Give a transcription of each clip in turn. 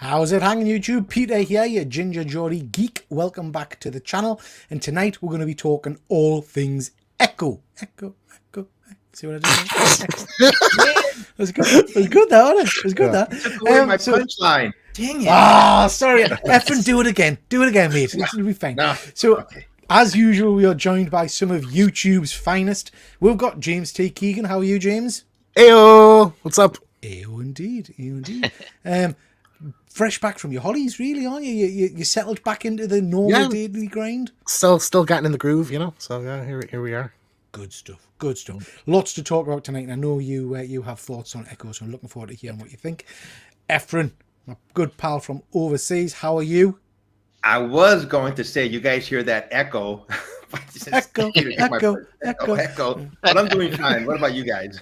How's it hanging, YouTube? Peter here, your Ginger Geordie geek. Welcome back to the channel. And tonight we're going to be talking all things Echo. Echo. See what I did there? It was good. It was good, though, wasn't it? It was good, Yeah. that. Took away my punchline. Dang it. Ah, sorry. Effing do it again. Do it again, mate. It'll be fine. No. So, Okay. as usual, we are joined by some of YouTube's finest. We've got James T. Keegan. How are you, James? Ayo! What's up? Ew, indeed. Ew, indeed. Fresh back from your holidays, really, aren't you? You settled back into the normal daily grind? Still getting in the groove, you know? So, yeah, here we are. Good stuff. Good stuff. Lots to talk about tonight. And I know you have thoughts on Echo, so I'm looking forward to hearing what you think. Efren, my good pal from overseas, how are you? I was going to say, you guys hear that echo. Echo. But I'm doing fine. What about you guys?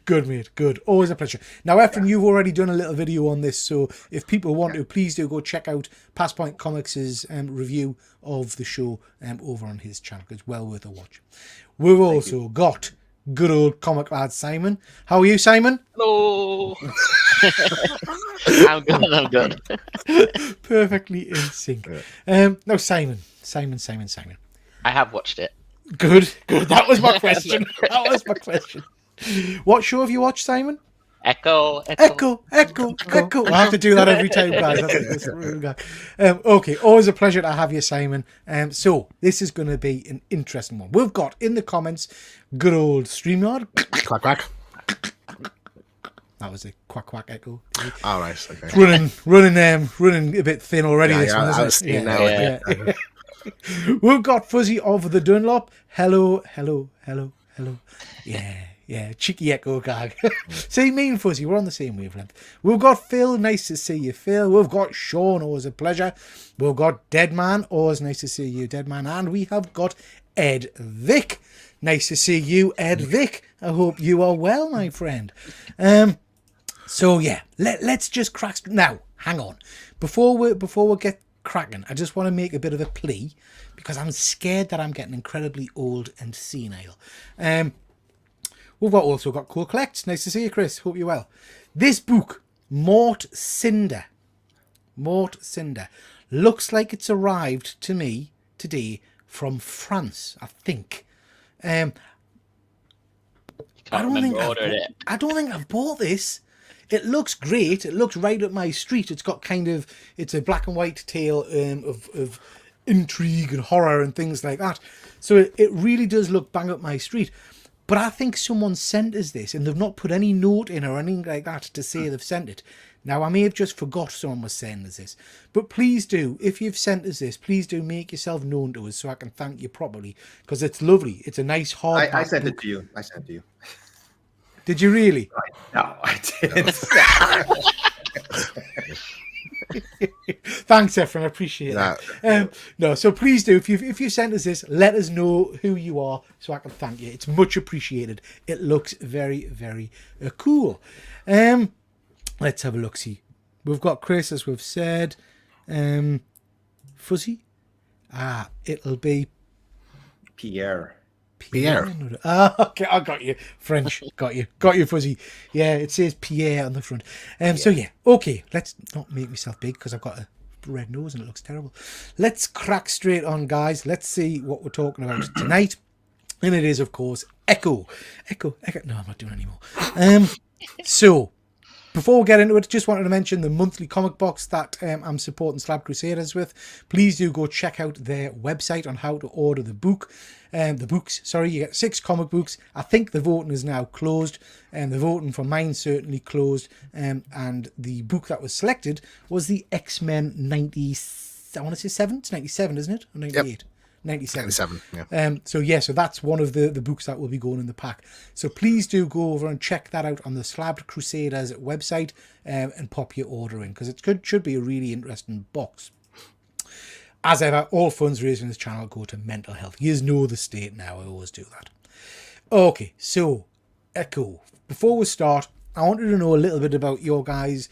Good, mate. Good. Always a pleasure. Now, Efren, you've already done a little video on this, so if people want to, please do go check out Passpoint Comics' review of the show over on his channel. It's well worth a watch. We've also got good old comic lad Simon. How are you, Simon? Hello. I'm good. Perfectly in sync. Now, Simon. I have watched it. Good. That was my question. What show have you watched, Simon? Echo. I have to do that every time, guys. Okay, always a pleasure to have you, Simon. So this is going to be an interesting one. We've got in the comments good old StreamYard. Quack. That was a quack echo. All right, okay. Running a bit thin already. This one, isn't it? Yeah. We've got Fuzzy of the Dunlop. Hello. Yeah, cheeky echo gag. See, me and Fuzzy, we're on the same wavelength. We've got Phil, nice to see you, Phil. We've got Sean, always a pleasure. We've got Deadman, always nice to see you, Deadman. And we have got Ed Vic. Nice to see you, Ed Vic. I hope you are well, my friend. So yeah, let's just crack. Now, hang on. Before we get cracking, I just want to make a bit of a plea because I'm scared that I'm getting incredibly old and senile. We've also got Cool Collects. Nice to see you, Chris. Hope you're well. This book, Mort Cinder, looks like it's arrived to me today from France, I think. I don't think I've bought this. It looks great. It looks right up my street. It's a black and white tale of intrigue and horror and things like that. So it really does look bang up my street. But I think someone sent us this and they've not put any note in or anything like that to say they've sent it. Now, I may have just forgot someone was sending us this. But please do, if you've sent us this, please do make yourself known to us so I can thank you properly. Because it's lovely. It's a nice hardback I sent book. it to you. I sent it to you. Did you really? No, I didn't. Thanks, Efren. I appreciate that. No, so please do. If you sent us this, let us know who you are so I can thank you. It's much appreciated. It looks very, very cool. Let's have a look. See, we've got Chris, as we've said. Fuzzy. It'll be Pierre. Okay, I got you. French, got you, Fuzzy. Yeah, it says Pierre on the front. So yeah, okay. Let's not make myself big because I've got a red nose and it looks terrible. Let's crack straight on, guys. Let's see what we're talking about tonight, and it is, of course, Echo. No, I'm not doing it anymore. So. Before we get into it, just wanted to mention the monthly comic box that I'm supporting Slab Crusaders with. Please do go check out their website on how to order the book. You get 6 comic books. I think the voting is now closed, and the voting for mine certainly closed. And the book that was selected was the X-Men 97. It's 97, isn't it? Or 98? Yep. 97. Yeah. So that's one of the books that will be going in the pack. So please do go over and check that out on the Slabbed Crusaders website and pop your order in because it should be a really interesting box. As ever, all funds raised in this channel go to mental health. You know the state now. I always do that. Okay, so Echo. Before we start, I wanted to know a little bit about you guys'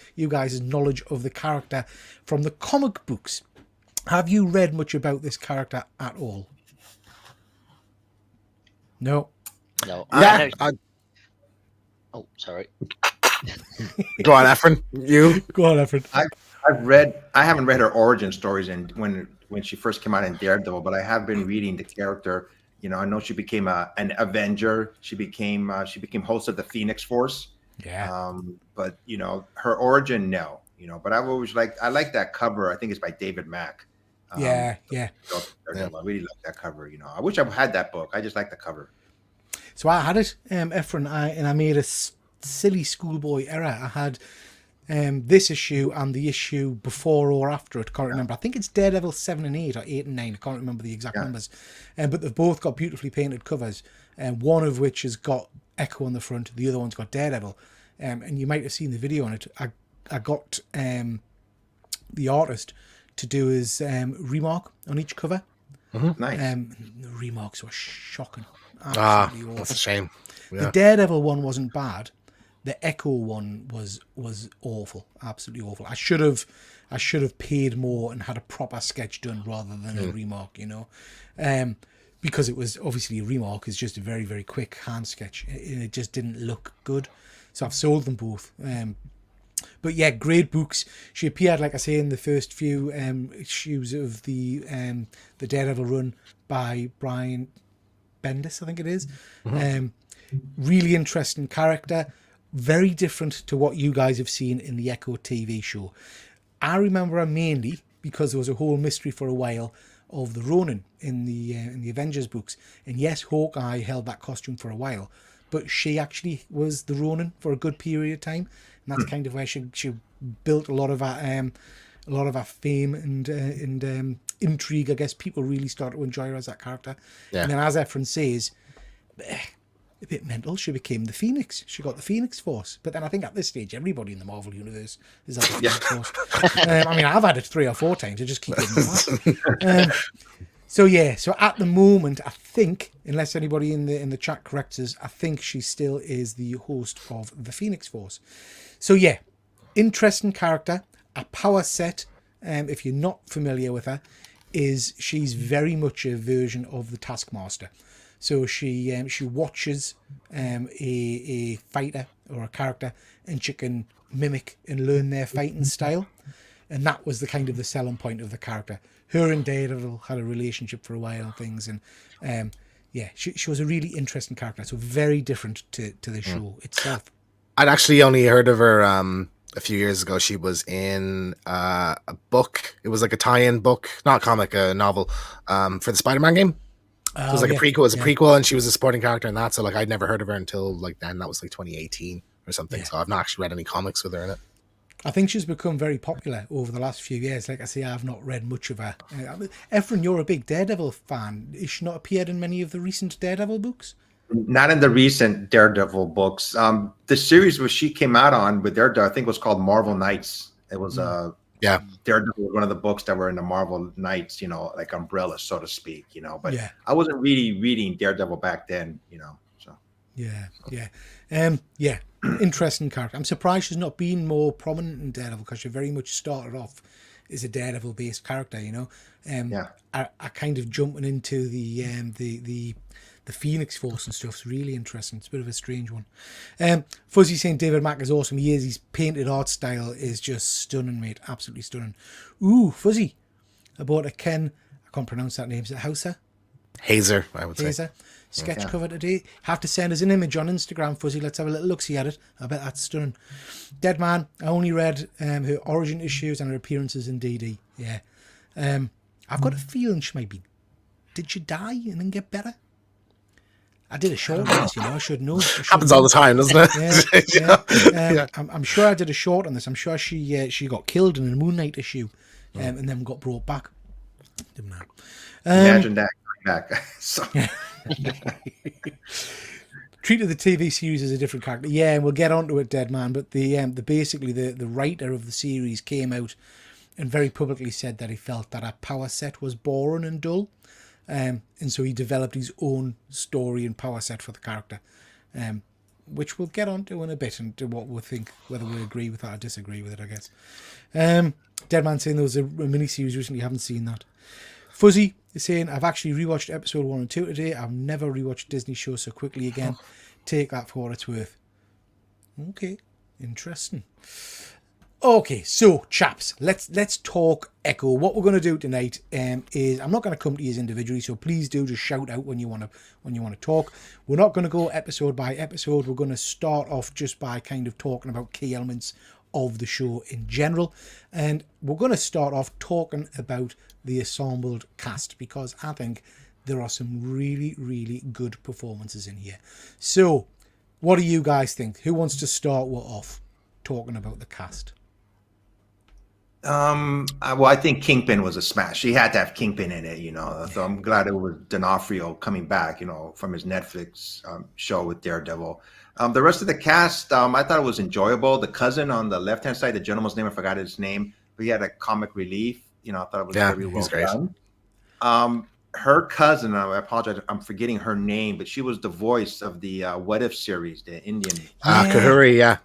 knowledge of the character from the comic books. Have you read much about this character at all? No. No. Yeah. Oh, sorry. Go on, Efren. You. Go on, Efren. I haven't read her origin stories and when she first came out in Daredevil, but I have been reading the character. You know, I know she became an Avenger. She became host of the Phoenix Force. Yeah. But you know, her origin, no. You know, but I like that cover. I think it's by David Mack. Yeah. I really like that cover. You know, I wish I had that book. I just like the cover. So I had it, Efren, and I made a silly schoolboy error. I had this issue and the issue before or after it. Can't remember. I think it's Daredevil 7 and 8 or 8 and 9. I can't remember the exact numbers. But they've both got beautifully painted covers. One of which has got Echo on the front. The other one's got Daredevil. And you might have seen the video on it. I got the artist to do his remark on each cover. Nice. The remarks were shocking. Absolutely Absolutely that's a awful. shame. Yeah. The Daredevil one wasn't bad. The Echo one was awful, absolutely awful. I should have paid more and had a proper sketch done rather than a remark, you know, because it was obviously a remark is just a very, very quick hand sketch and it just didn't look good. So I've sold them both. But yeah, great books. She appeared, like I say, in the first few issues of the Daredevil run by Brian Bendis, I think it is. Really interesting character. Very different to what you guys have seen in the Echo TV show. I remember her mainly because there was a whole mystery for a while of the Ronin in the Avengers books. And yes, Hawkeye held that costume for a while, but she actually was the Ronin for a good period of time. And that's kind of where she built a lot of her fame and intrigue. I guess people really started to enjoy her as that character. Yeah. And then, as Efren says, a bit mental, she became the Phoenix. She got the Phoenix Force. But then I think at this stage, everybody in the Marvel Universe is at the Phoenix Force. I mean, I've had it 3 or 4 times. I just keep getting that. So at the moment, I think, unless anybody in the chat corrects us, I think she still is the host of the Phoenix Force. So yeah, interesting character. A power set, if you're not familiar with her, is she's very much a version of the Taskmaster. So she watches a fighter or a character, and she can mimic and learn their fighting style, and that was the kind of the selling point of the character. Her and Daredevil had a relationship for a while and things, and she was a really interesting character. So very different to the show itself. I'd actually only heard of her a few years ago. She was in a book. It was like a tie-in book, not a comic, a novel, for the Spider-Man game. So it was like a prequel. It was a prequel, and she was a supporting character in that. So like I'd never heard of her until like then. That was like 2018 or something. Yeah. So I've not actually read any comics with her in it. I think she's become very popular over the last few years. Like I say, I've not read much of her. Efren, you're a big Daredevil fan. Is she not appeared in many of the recent Daredevil books? Not in the recent Daredevil books. The series where she came out on with Daredevil, I think, was called Marvel Knights. It was Daredevil was one of the books that were in the Marvel Knights, you know, like umbrella, so to speak, you know. But I wasn't really reading Daredevil back then, you know. So interesting character. I'm surprised she's not been more prominent in Daredevil because she very much started off as a Daredevil-based character, you know. I kind of jumping into the Phoenix Force and stuff's really interesting. It's a bit of a strange one. Fuzzy saying David Mack is awesome. He is. His painted art style is just stunning, mate. Absolutely stunning. Ooh, Fuzzy. I bought a Ken. I can't pronounce that name. Is it Hauser? Hazer, I would say. Hazer. Sketch cover today. Have to send us an image on Instagram, Fuzzy. Let's have a little look-see at it. I bet that's stunning. Dead Man. I only read her origin issues and her appearances in DD. Yeah. I've got a feeling she might be. Did she die and then get better? I did a short on this, you know. I should know. Happens all the time, doesn't it? I'm sure I did a short on this. I'm sure she got killed in a Moon Knight issue, and then got brought back. Didn't matter. Imagine that coming back. So. Treated the TV series as a different character. Yeah, and we'll get onto it, Dead Man. But the basically the writer of the series came out and very publicly said that he felt that our power set was boring and dull. And so he developed his own story and power set for the character, which we'll get onto in a bit and to what we think, whether we agree with that or disagree with it, I guess. Dead Man saying there was a mini-series recently, haven't seen that. Fuzzy is saying, I've actually rewatched episode 1 and 2 today. I've never rewatched Disney shows so quickly again. Take that for what it's worth. Okay. Interesting. Okay, so chaps, let's talk Echo. What we're going to do tonight is I'm not going to come to you individually, so please do just shout out when you want to talk. We're not going to go episode by episode. We're going to start off just by kind of talking about key elements of the show in general, and we're going to start off talking about the assembled cast because I think there are some really, really good performances in here. So, what do you guys think? Who wants to start off talking about the cast? Well, I think Kingpin was a smash. He had to have Kingpin in it, you know. So I'm glad it was D'Onofrio coming back, you know, from his Netflix show with Daredevil. The rest of the cast, I thought it was enjoyable. The cousin on the left-hand side, the gentleman's name, I forgot his name, but he had a comic relief. You know, I thought it was very well done. Her cousin, I apologize, I'm forgetting her name, but she was the voice of the What If series, the Indian. Kahuri,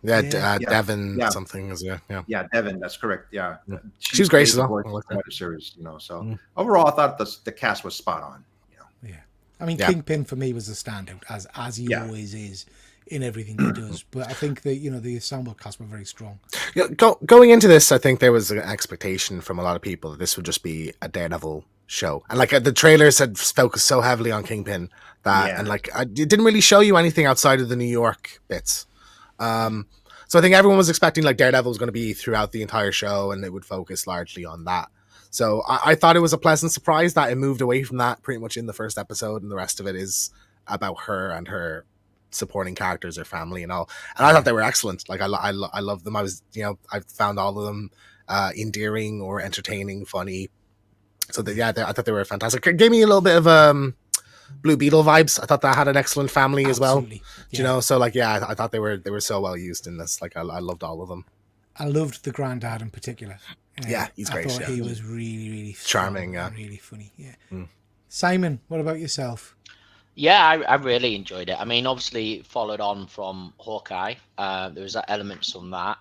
Devin something is Yeah, Devin, that's correct. Yeah, she was great as well. What If series, you know. So overall, I thought the cast was spot on. You know. Yeah, I mean, Kingpin for me was a standout as he always is in everything he does. But I think that the ensemble cast were very strong. Yeah, going into this, I think there was an expectation from a lot of people that this would just be a Daredevil show, and like the trailers had focused so heavily on Kingpin that and like it didn't really show you anything outside of the New York bits. So I think everyone was expecting like Daredevil was going to be throughout the entire show and it would focus largely on that. So I thought it was a pleasant surprise that it moved away from that pretty much in the first episode, and the rest of it is about her and her supporting characters, her family and all. And I thought they were excellent. Like I love them. I found all of them endearing or entertaining, funny. So I thought they were fantastic. It gave me a little bit of Blue Beetle vibes. I thought that had an excellent family as well. Yeah. You know, so like I thought they were so well used in this. Like I loved all of them. I loved the granddad in particular. He's great. I thought he was really, really charming. Really funny. Yeah. Simon, what about yourself? Yeah, I really enjoyed it. I mean, obviously it followed on from Hawkeye. There was elements from that.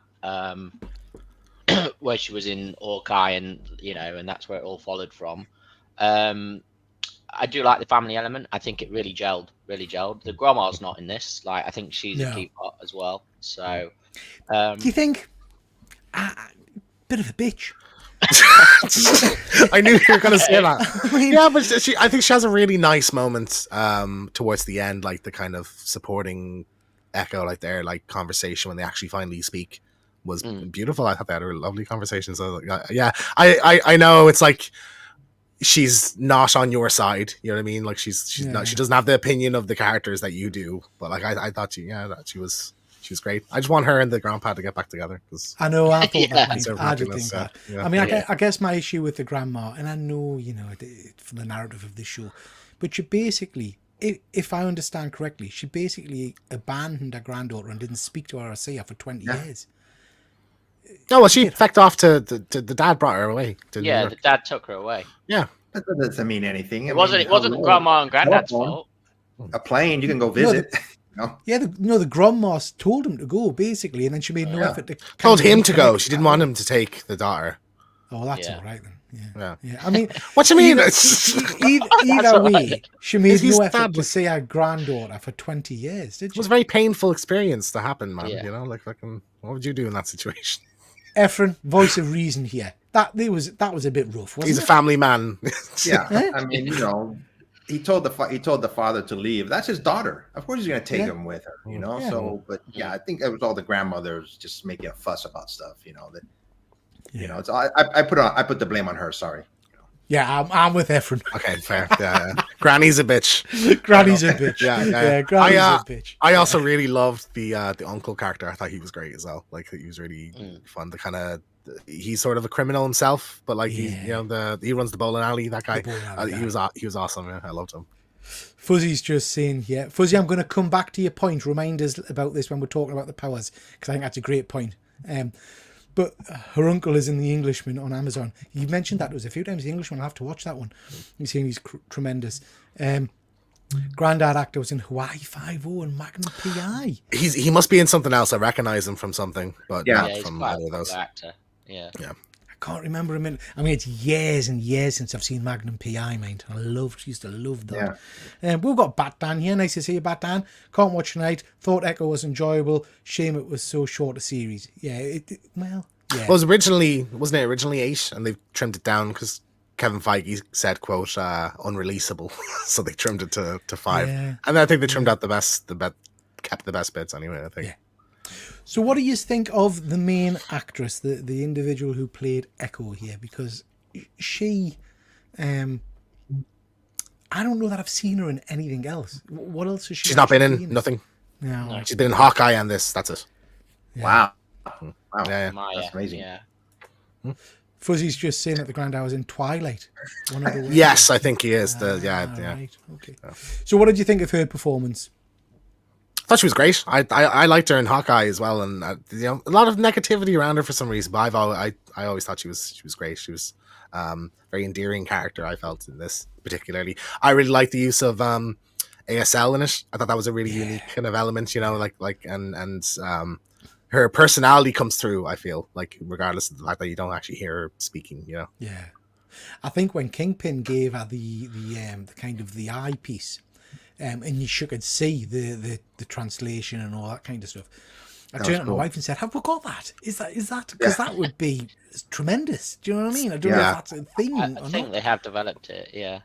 Where she was in Hawkeye, and and that's where it all followed from. I do like the family element. I think it really gelled. The grandma's not in this. Like, I think she's a key part as well. So, do you think bit of a bitch? I knew you were going to say that. I mean, yeah, but I think she has a really nice moment towards the end, like the kind of supporting Echo, like their like conversation when they actually finally speak. Was beautiful. I thought they had a really lovely conversation. So I know it's like she's not on your side. You know what I mean? Like she's not. She doesn't have the opinion of the characters that you do. But like I thought she was great. I just want her and the grandpa to get back together. I know. I thought that. I did think that. I mean, I guess my issue with the grandma, and I know from the narrative of this show, but she basically, if I understand correctly, she basically abandoned her granddaughter and didn't speak to her or see her for 20 years. Oh, well, she fecked off to the dad brought her away. The dad took her away. Yeah. That doesn't mean anything. It wasn't grandma and granddad's fault. A plane, you can go visit. Yeah, the grandma told him to go, basically, and then she made no effort to... Told him to go. She didn't want him to take the daughter. Oh, that's all right then. Yeah. I mean... What do you mean? Either way, she made no effort to see her granddaughter for 20 years, did she? It was a very painful experience to happen, man. You know, like fucking... What would you do in that situation? Efren, voice of reason here. That was a bit rough, wasn't it? He's a family man. I mean, he told the father to leave. That's his daughter. Of course, he's going to take him with her. You know. So, but I think it was all the grandmothers just making a fuss about stuff. It's I put the blame on her. Sorry. Yeah, I'm with Efren. Okay, fair. Yeah. Granny's a bitch. Granny's a bitch. Yeah. Granny's a bitch. I also really loved the uncle character. I thought he was great as well. Like he was really fun. The kind of he's sort of a criminal himself, but like he runs the bowling alley. That guy, he was awesome. Yeah, I loved him. Fuzzy's just saying, Fuzzy, I'm going to come back to your point. Remind us about this when we're talking about the powers, because I think that's a great point. But her uncle is in The Englishman on Amazon. You mentioned that to us a few times. The Englishman, I'll have to watch that one. You've seen he's tremendous. Granddad actor was in Hawaii Five-0 and Magnum P.I. He must be in something else. I recognize him from something, but not he's from quite either of those. Actor. Yeah. can't remember him. I mean, it's years and years since I've seen Magnum PI, mind. Used to love that. We've got Bat Dan here. Nice to see you, Bat Dan. Can't watch tonight. Thought Echo was enjoyable. Shame it was so short a series. Yeah, well, yeah. Well, wasn't it originally 8, and they've trimmed it down because Kevin Feige said, quote, unreleasable. So they trimmed it to 5. Yeah. And I think they trimmed out kept the best bits anyway, I think. Yeah. So what do you think of the main actress, the individual who played Echo here? Because she, I don't know that I've seen her in anything else. What else has she? She's not been in nothing. No. She's been in Hawkeye and this. That's it. Yeah. Wow. Yeah. That's amazing. Yeah. Fuzzy's just saying at the Grand Hours in Twilight. One of the Yes, I think he is. Yeah. Right. Okay. So what did you think of her performance? I thought she was great. I liked her in Hawkeye as well, and a lot of negativity around her for some reason. But I always thought she was great. She was very endearing character. I felt in this particularly. I really liked the use of ASL in it. I thought that was a really unique kind of element. And her personality comes through. I feel like regardless of the fact that you don't actually hear her speaking. Yeah. I think when Kingpin gave her the kind of the eyepiece. And you could see the translation and all that kind of stuff. I turned to my wife and said, "Have we got that? Is that because that would be tremendous? Do you know what I mean? I don't know if that's a thing. I think they have developed it. Yeah.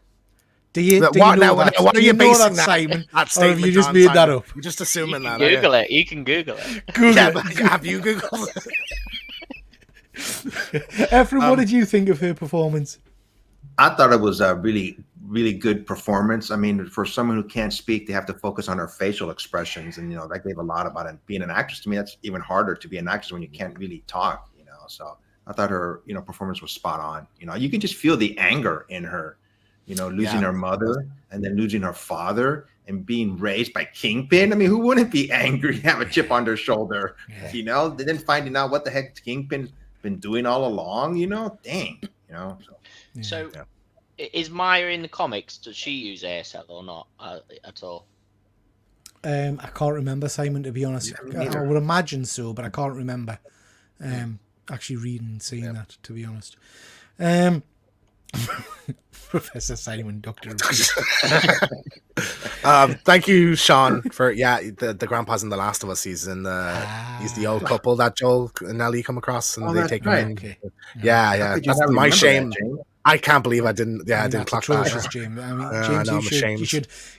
Do you know that? What are you basing that, Simon? That or have you just made that up? You're just assuming that. Google it. You can Google it. But have you Googled it? Ephraim, what did you think of her performance? I thought it was a really, really good performance. I mean, for someone who can't speak, they have to focus on her facial expressions, and that gave a lot about it. Being an actress, to me, that's even harder to be an actress when you can't really talk. So I thought her, performance was spot on. You can just feel the anger in her. Losing her mother and then losing her father and being raised by Kingpin. I mean, who wouldn't be angry, have a chip on their shoulder? Then finding out what the heck Kingpin's been doing all along. Dang. So, is Maya in the comics? Does she use ASL or not at all? I can't remember, Simon, to be honest. I would imagine so, but I can't remember actually reading and seeing that, to be honest. Professor Simon, Dr. Thank you, Sean, for the grandpa's in The Last of Us. He's in he's the old couple that Joel and Ellie come across, and they take him in. Okay. Yeah. That's my shame. I can't believe I didn't. I didn't clock that. James. I mean, James,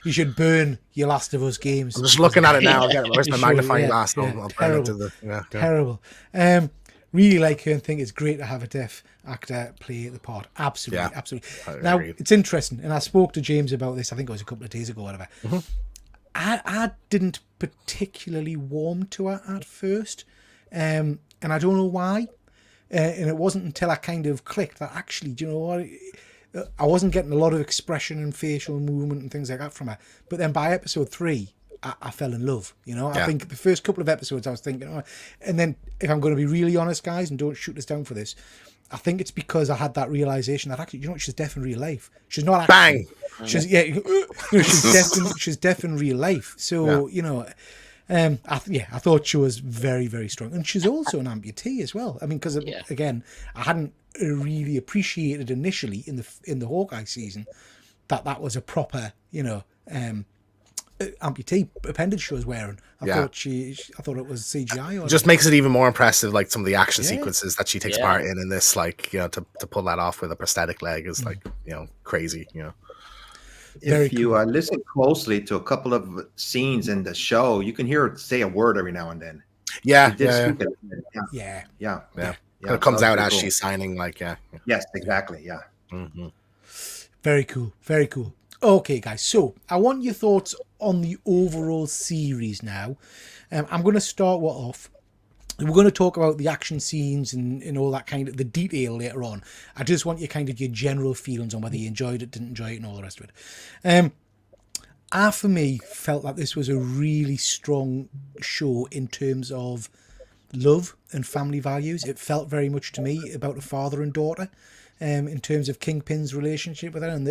you should burn your Last of Us games. I'm just looking at it now. Where's my magnifying glass? I'll burn it to the. Terrible. Really like her and think it's great to have a deaf actor play the part. Absolutely. Now, it's interesting, and I spoke to James about this, I think it was a couple of days ago or whatever. Mm-hmm. I didn't particularly warm to her at first, and I don't know why. And it wasn't until I kind of clicked that actually, do you know what? I wasn't getting a lot of expression and facial movement and things like that from her. But then by episode 3, I fell in love, I think the first couple of episodes I was thinking, and then if I'm going to be really honest, guys, and don't shoot us down for this, I think it's because I had that realization that actually, she's deaf in real life. She's not actually, bang. She's deaf in real life. So I thought she was very, very strong, and she's also an amputee as well. I mean, because again, I hadn't really appreciated initially in the Hawkeye season that was a proper, amputee appendage she was wearing. I thought it was CGI. Just makes it even more impressive, like some of the action sequences that she takes part in this, like, to pull that off with a prosthetic leg is like, crazy, If you listen closely to a couple of scenes in the show, you can hear her say a word every now and then. Yeah. It comes out as she's signing, like, Yes, exactly. Yeah. Mm-hmm. Very cool. Very cool. Okay, guys. So I want your thoughts on the overall series now. I'm going to start off. We're going to talk about the action scenes and all that kind of the detail later on. I just want your general feelings on whether you enjoyed it, didn't enjoy it, and all the rest of it. I, for me, felt that this was a really strong show in terms of love and family values. It felt very much to me about a father and daughter. In terms of Kingpin's relationship with her and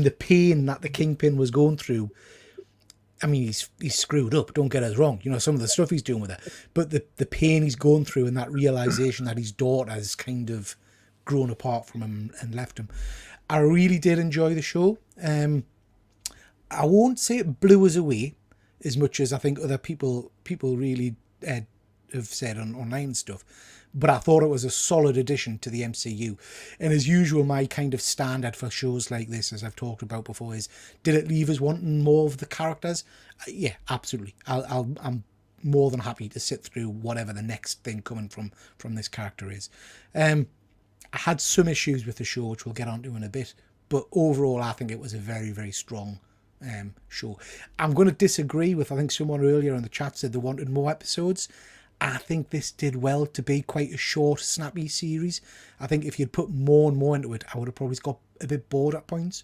the pain that the Kingpin was going through. I mean, he's screwed up, don't get us wrong. Some of the stuff he's doing with her. But the pain he's going through and that realization that his daughter's kind of grown apart from him and left him. I really did enjoy the show. I won't say it blew us away as much as I think other people really have said on online and stuff, but I thought it was a solid addition to the MCU. And as usual, my kind of standard for shows like this, as I've talked about before, is did it leave us wanting more of the characters? Yeah, absolutely. I'm more than happy to sit through whatever the next thing coming from this character is. I had some issues with the show, which we'll get onto in a bit, but overall I think it was a very, very strong show. I'm going to disagree with, I think someone earlier in the chat said they wanted more episodes. I think this did well to be quite a short, snappy series. I think if you'd put more and more into it, I would have probably got a bit bored at points.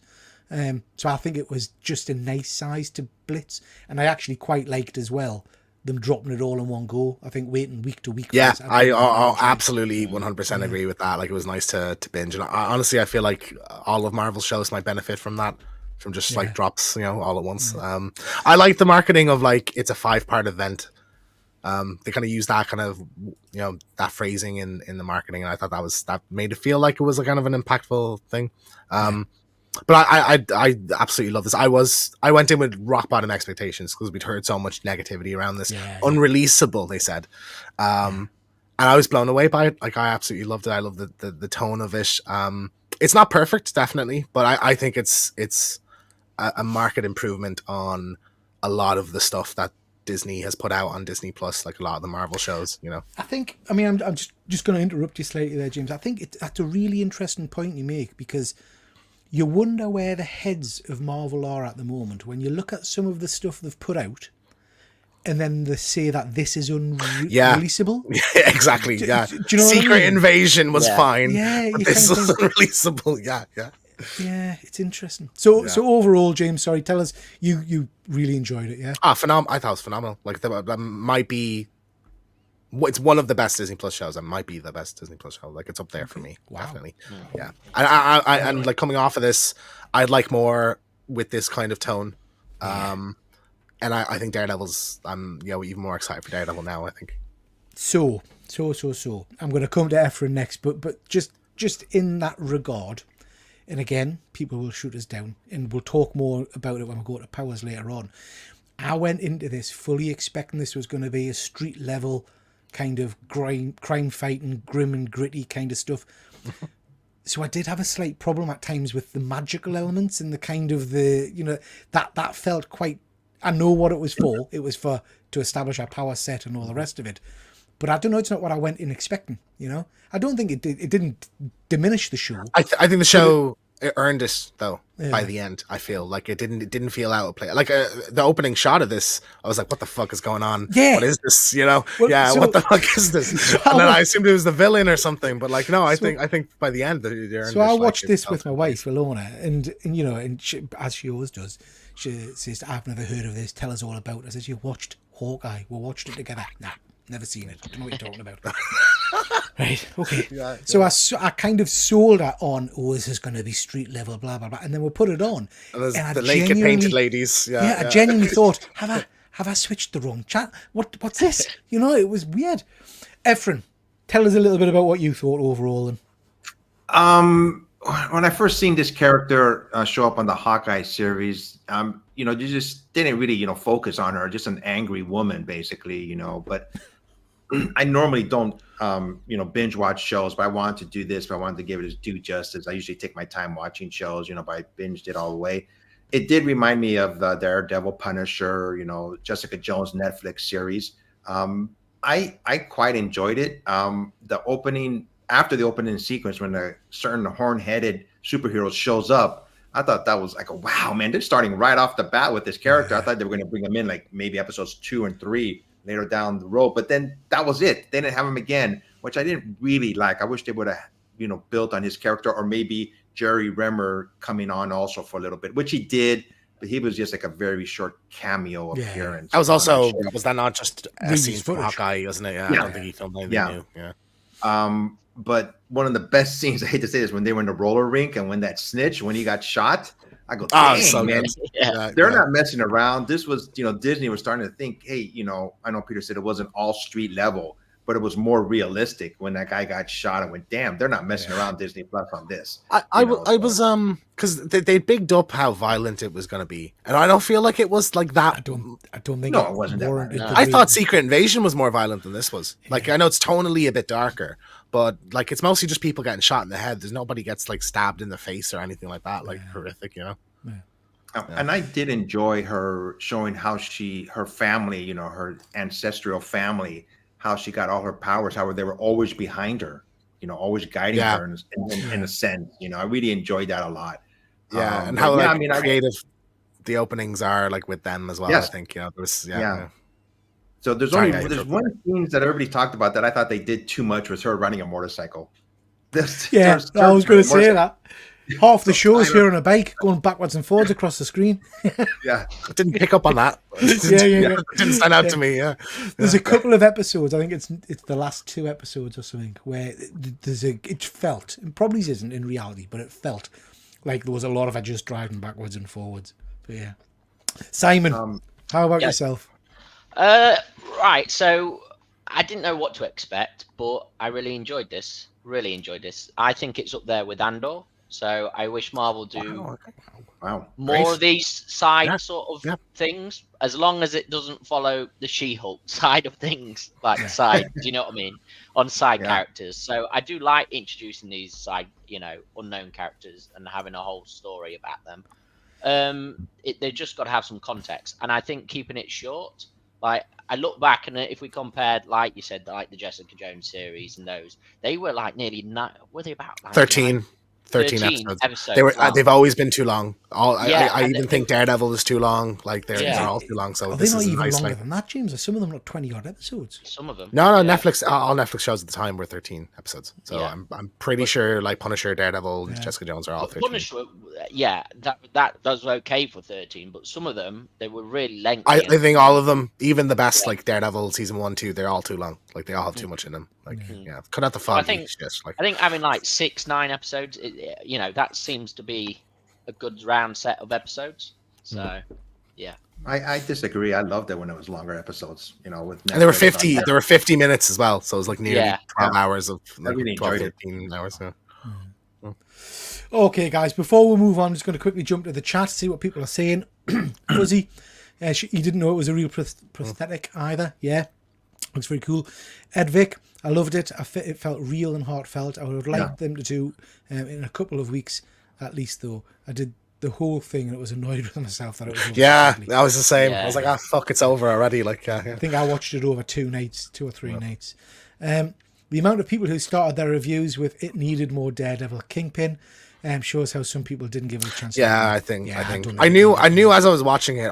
So I think it was just a nice size to blitz, and I actually quite liked as well them dropping it all in one go. I think waiting week to week. Yeah, I absolutely 100% agree with that. Like, it was nice to binge, and honestly, I feel like all of Marvel's shows might benefit from that, from just like drops, all at once. I like the marketing of like it's a 5-part event. They kind of use that kind of that phrasing in the marketing, and I thought that made it feel like it was a kind of an impactful thing. But I absolutely love this. I went in with rock bottom expectations because we'd heard so much negativity around this. Unreleasable, they said. And I was blown away by it. Like, I absolutely loved it. I love the tone of it. It's not perfect, definitely, but I think it's a market improvement on a lot of the stuff that Disney has put out on Disney Plus, like a lot of the Marvel shows. I'm just going to interrupt you slightly there, James. I think that's a really interesting point you make, because you wonder where the heads of Marvel are at the moment when you look at some of the stuff they've put out, and then they say that this is unreleasable. Yeah, exactly. Do you know Secret Invasion was fine. Yeah, but this is unreleasable. Yeah. Yeah, it's interesting. So overall, James, sorry, tell us you really enjoyed it. Yeah. I thought it was phenomenal. Like, that might be. It's one of the best Disney Plus shows. It might be the best Disney Plus show. Like, it's up there for me. Wow. Definitely. Yeah. And like, coming off of this, I'd like more with this kind of tone. And I think Daredevil's. I'm even more excited for Daredevil now, I think. So I'm going to come to Ephraim next, but just in that regard, and again, people will shoot us down, and we'll talk more about it when we go to Powers later on. I went into this fully expecting this was going to be a street level kind of crime fighting, grim and gritty kind of stuff. So I did have a slight problem at times with the magical elements and the kind of that felt quite. I know what it was for. It was to establish our power set and all the rest of it. But I don't know. It's not what I went in expecting. I don't think it did. It didn't diminish the show. I think the show it earned it though. By the end, I feel like it didn't feel out of place. Like, the opening shot of this, I was like, "What the fuck is going on? Yeah, what is this? Well, what the fuck is this?" And then I assumed it was the villain or something. But like, no, I think by the end, they earned. So I watched this with my wife, Ilona, and she, as she always does, she says, "I've never heard of this. Tell us all about it." I said, "You watched Hawkeye? We watched it together." Nah. Never seen it. Don't know what you're talking about. Right. Okay. Yeah. So I kind of sold her on, this is going to be street level, blah blah blah, and then we put it on. And the naked painted ladies. I genuinely thought, have I switched the wrong chat? What's this? It was weird. Ephraim, tell us a little bit about what you thought overall. When I first seen this character show up on the Hawkeye series, you just didn't really, focus on her, just an angry woman, basically, but I normally don't, binge watch shows, but I wanted to do this, but I wanted to give it its due justice. I usually take my time watching shows, but I binged it all the way. It did remind me of the Daredevil, Punisher, Jessica Jones Netflix series. I quite enjoyed it. After the opening sequence, when a certain horn-headed superhero shows up, I thought that was like, wow, man, they're starting right off the bat with this character. I thought they were going to bring him in like maybe episodes 2 and 3 later down the road, but then that was it. They didn't have him again, which I didn't really like. I wish they would have, built on his character, or maybe Jerry Renner coming on also for a little bit, which he did, but he was just like a very short cameo appearance. That was also, was that not just a scene from Hawkeye, wasn't it? Yeah, I don't think he filmed anything new. Yeah. But one of the best scenes, I hate to say this, when they were in the roller rink and when that snitch, when he got shot, I go, dang, man, they're not messing around. This was, Disney was starting to think, hey, I know Peter said it wasn't all street level, but it was more realistic when that guy got shot. I went, damn, they're not messing around Disney Plus on this. I was because they bigged up how violent it was going to be, and I don't feel like it was like that. I don't think No, it wasn't that warranted bad. the I real- thought Secret Invasion was more violent than this was. Like, I know it's tonally a bit darker, but like it's mostly just people getting shot in the head. There's nobody gets like stabbed in the face or anything like that, like horrific, you know. And I did enjoy her showing how her family, her ancestral family, how she got all her powers, how they were always behind her, always guiding her in a sense. I really enjoyed that a lot. Yeah, and how creative the openings are like with them as well. Yes. I think there was So there's one scene that everybody talked about that I thought they did too much was her running a motorcycle. I was going to say that. Half the show is here on a bike going backwards and forwards across the screen. Yeah, I didn't pick up on that. Yeah. Didn't stand out to me. Yeah, there's a couple of episodes. I think it's the last 2 episodes or something where it felt, it probably isn't in reality, but it felt like there was a lot of her just driving backwards and forwards. But yeah, Simon, how about yourself? Right, so I didn't know what to expect, but I really enjoyed this. I think it's up there with Andor. So I wish Marvel do more of these side sort of things, as long as it doesn't follow the She-Hulk side of things, side. Do you know what I mean? On side characters. So I do like introducing these side, unknown characters and having a whole story about them. They just got to have some context, and I think keeping it short. Like I look back, and if we compared, like you said, like the Jessica Jones series and those, they were like nearly were they about 13 episodes. They've always been too long. I even think Daredevil is too long. Like they're all too long. So they're not even longer than that, James. Are some of them like 20-odd episodes? Some of them. No. Netflix. All Netflix shows at the time were 13 episodes. So I'm pretty sure like Punisher, Daredevil, Jessica Jones are all 13. Punisher, that was okay for 13, but some of them they were really lengthy. I think all of them, even the best, like Daredevil season 1, 2, they're all too long. Like they all have too much in them. Like cut out the fun. I think having like 6-9 episodes, that seems to be a good round set of episodes. So I disagree. I loved it when it was longer episodes. With Netflix, and there were 50 minutes as well, so it was like nearly 12 hours of like 12, 13 hours. Okay, guys, before we move on, I'm just going to quickly jump to the chat to see what people are saying. Fuzzy, he didn't know it was a real prosthetic either. Yeah, looks very cool. Ed Vic, I loved it. It felt real and heartfelt. I would have liked them to do in a couple of weeks at least, though. I did the whole thing and it was annoyed with myself that it was over. I was the same. I was like, fuck, it's over already. Like, I think I watched it over 2 or 3 nights. The amount of people who started their reviews with "it needed more Daredevil Kingpin" shows how some people didn't give it a chance. I knew as I was watching it,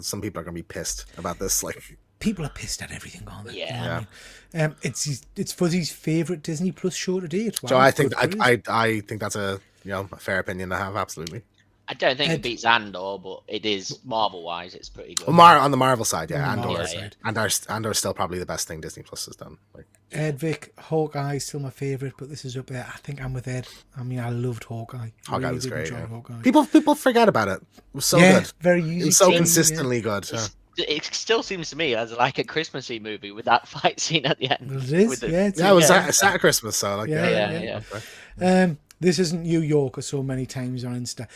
some people are gonna be pissed about this. Like, people are pissed at everything, aren't they? Yeah. It's Fuzzy's favorite Disney Plus show to date. So I think that's a fair opinion to have. Absolutely. I don't think it beats Andor, but it is Marvel-wise. It's pretty good. On the Marvel side, Andor's still probably the best thing Disney Plus has done. Like, Ed Vic, Hawkeye still my favorite, but this is up there. I think I'm with Ed. I mean, I loved Hawkeye. Hawkeye was great. People forget about it. It was so good. Very easy. It was so consistently good. It still seems to me as like a Christmassy movie with that fight scene at the end. It is. It was sat at Christmas, so like this isn't New York so many times on Insta.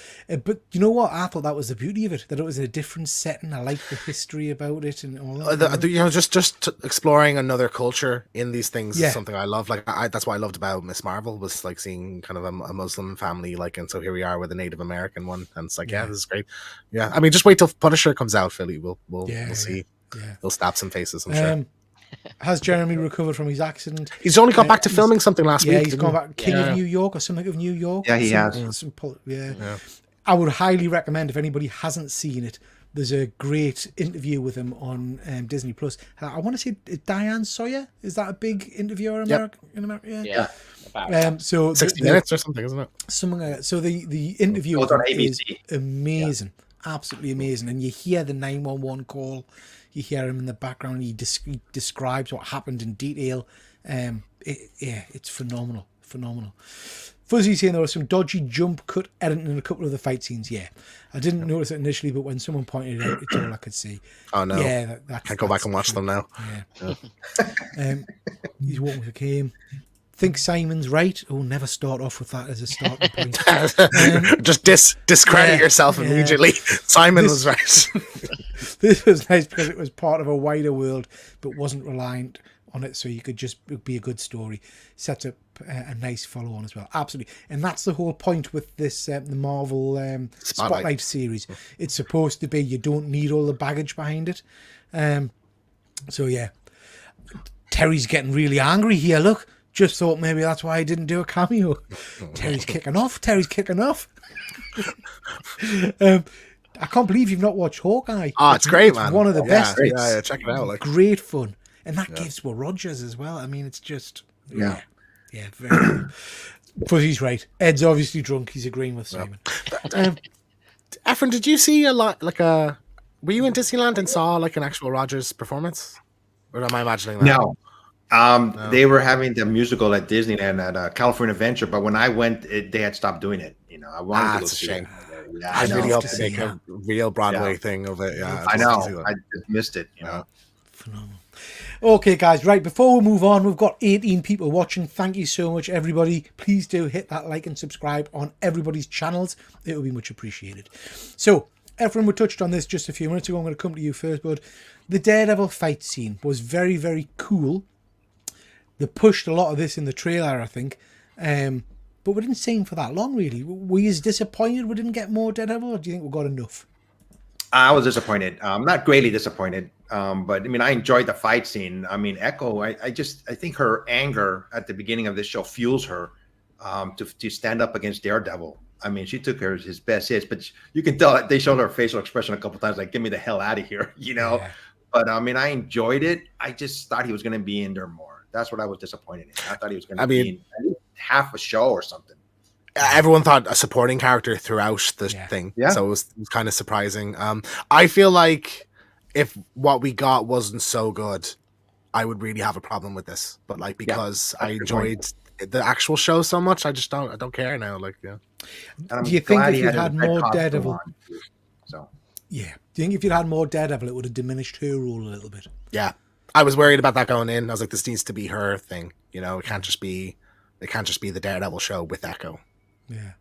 But you know what? I thought that was the beauty of it, that it was in a different setting. I liked the history about it and all that. Just exploring another culture in these things is something I love. Like that's what I loved about Miss Marvel, was like seeing kind of a Muslim family, like, and so here we are with a Native American one, and it's like, this is great. Yeah, I mean, just wait till Punisher comes out, Philly. We'll see. Yeah. He'll stab some faces, I'm sure. Has Jeremy recovered from his accident? He's only got back to filming something last week. He's gone back. King of New York or something of New York. Yeah, he has. I would highly recommend, if anybody hasn't seen it, there's a great interview with him on Disney Plus. I want to say Diane Sawyer. Is that a big interviewer in America? Yeah. So 60 minutes or something, isn't it? Something like that. So the interview is amazing, absolutely amazing, and you hear the 911 call. You hear him in the background. He describes what happened in detail. It's phenomenal. Fuzzy saying there was some dodgy jump cut editing in a couple of the fight scenes. Yeah, I didn't notice it initially, but when someone pointed it out, it's all I could see. Oh no! Yeah, can't go back and watch them now. Yeah. He's walking with a cane. Think Simon's right. Oh, never start off with that as a starting point. Just discredit yourself immediately. Simon was right. This was nice because it was part of a wider world, but wasn't reliant on it, so you could just be a good story. Sets up a nice follow-on as well. Absolutely, and that's the whole point with this the Marvel Spotlight series. It's supposed to be you don't need all the baggage behind it. So yeah, Terry's getting really angry here. Look. Just thought maybe that's why I didn't do a cameo. Terry's kicking off. I can't believe you've not watched Hawkeye. Oh, it's great, man. One of the best. Yeah, check it out. Like, great fun. And that gives Will Rogers as well. I mean, it's just... Yeah, very cool. Fuzzy's right. Ed's obviously drunk. He's agreeing with Simon. Efren, did you see a lot, were you in Disneyland and saw, an actual Rogers performance? Or am I imagining that? No. They were having the musical at Disneyland at California Adventure, but when I went, they had stopped doing it. I wanted to go see it. Yeah, I really hope to make a real Broadway thing of it. Yeah, I know. I just missed it. Phenomenal. Okay, guys. Right before we move on, we've got 18 people watching. Thank you so much, everybody. Please do hit that like and subscribe on everybody's channels. It will be much appreciated. So, Efren, we touched on this just a few minutes ago. I'm going to come to you first, bud. The Daredevil fight scene was very, very cool. They pushed a lot of this in the trailer, I think. But we didn't see him for that long, really. Were you disappointed we didn't get more Daredevil, or do you think we got enough? I was disappointed. Not greatly disappointed. But, I enjoyed the fight scene. Echo, I think her anger at the beginning of this show fuels her to stand up against Daredevil. She took his best hits, but you can tell they showed her facial expression a couple times, like, get me the hell out of here, Yeah. But, I enjoyed it. I just thought he was going to be in there more. That's what I was disappointed in. I thought he was going to be in at least half a show or something. Everyone thought a supporting character throughout the thing. Yeah. So it was kind of surprising. I feel like if what we got wasn't so good, I would really have a problem with this. But because I enjoyed the actual show so much, I don't care now. Do you think if you had more Daredevil? Do you think if you had more Daredevil, it would have diminished her role a little bit? Yeah. I was worried about that going in. I was like, this needs to be her thing. It can't just be the Daredevil show with Echo. Yeah.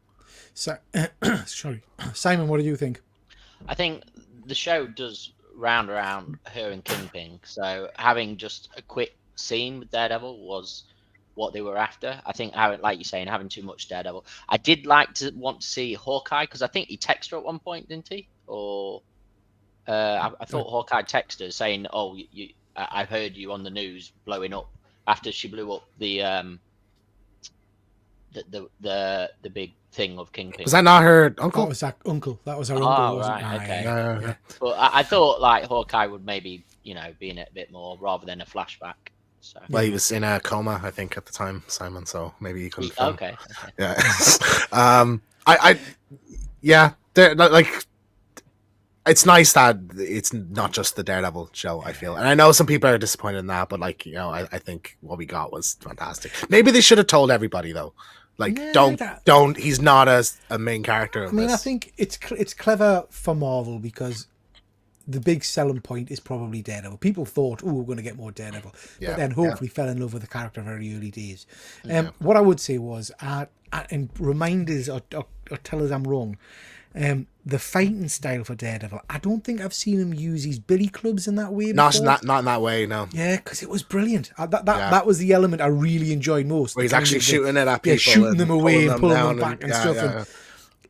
So, sorry, Simon, what do you think? I think the show does round around her and Kingpin. So having just a quick scene with Daredevil was what they were after. I think, like you're saying, having too much Daredevil. I did want to see Hawkeye because I think he texted her at one point, didn't he? Or I thought Hawkeye texted her saying, "Oh, I heard you on the news blowing up," after she blew up the big thing of Kingpin. Was that not her uncle? That was her uncle. That was her uncle. Right, okay. Yeah. But I thought Hawkeye would maybe be in it a bit more rather than a flashback. So. Well, he was in a coma, I think, at the time, Simon. So maybe he couldn't. Okay. Yeah. It's nice that it's not just the Daredevil show, I feel. And I know some people are disappointed in that, but I think what we got was fantastic. Maybe they should have told everybody though. Don't he's not a main character of this. I think it's clever for Marvel because the big selling point is probably Daredevil. People thought, we're going to get more Daredevil. But then hopefully fell in love with the character very early days. What I would say was, and remind us or tell us I'm wrong, the fighting style for Daredevil, I don't think I've seen him use his billy clubs in that way before. Not in that way, no. Yeah, because it was brilliant. That was the element I really enjoyed most. Where he's actually shooting it at people. Yeah, shooting them away and pulling them back and stuff.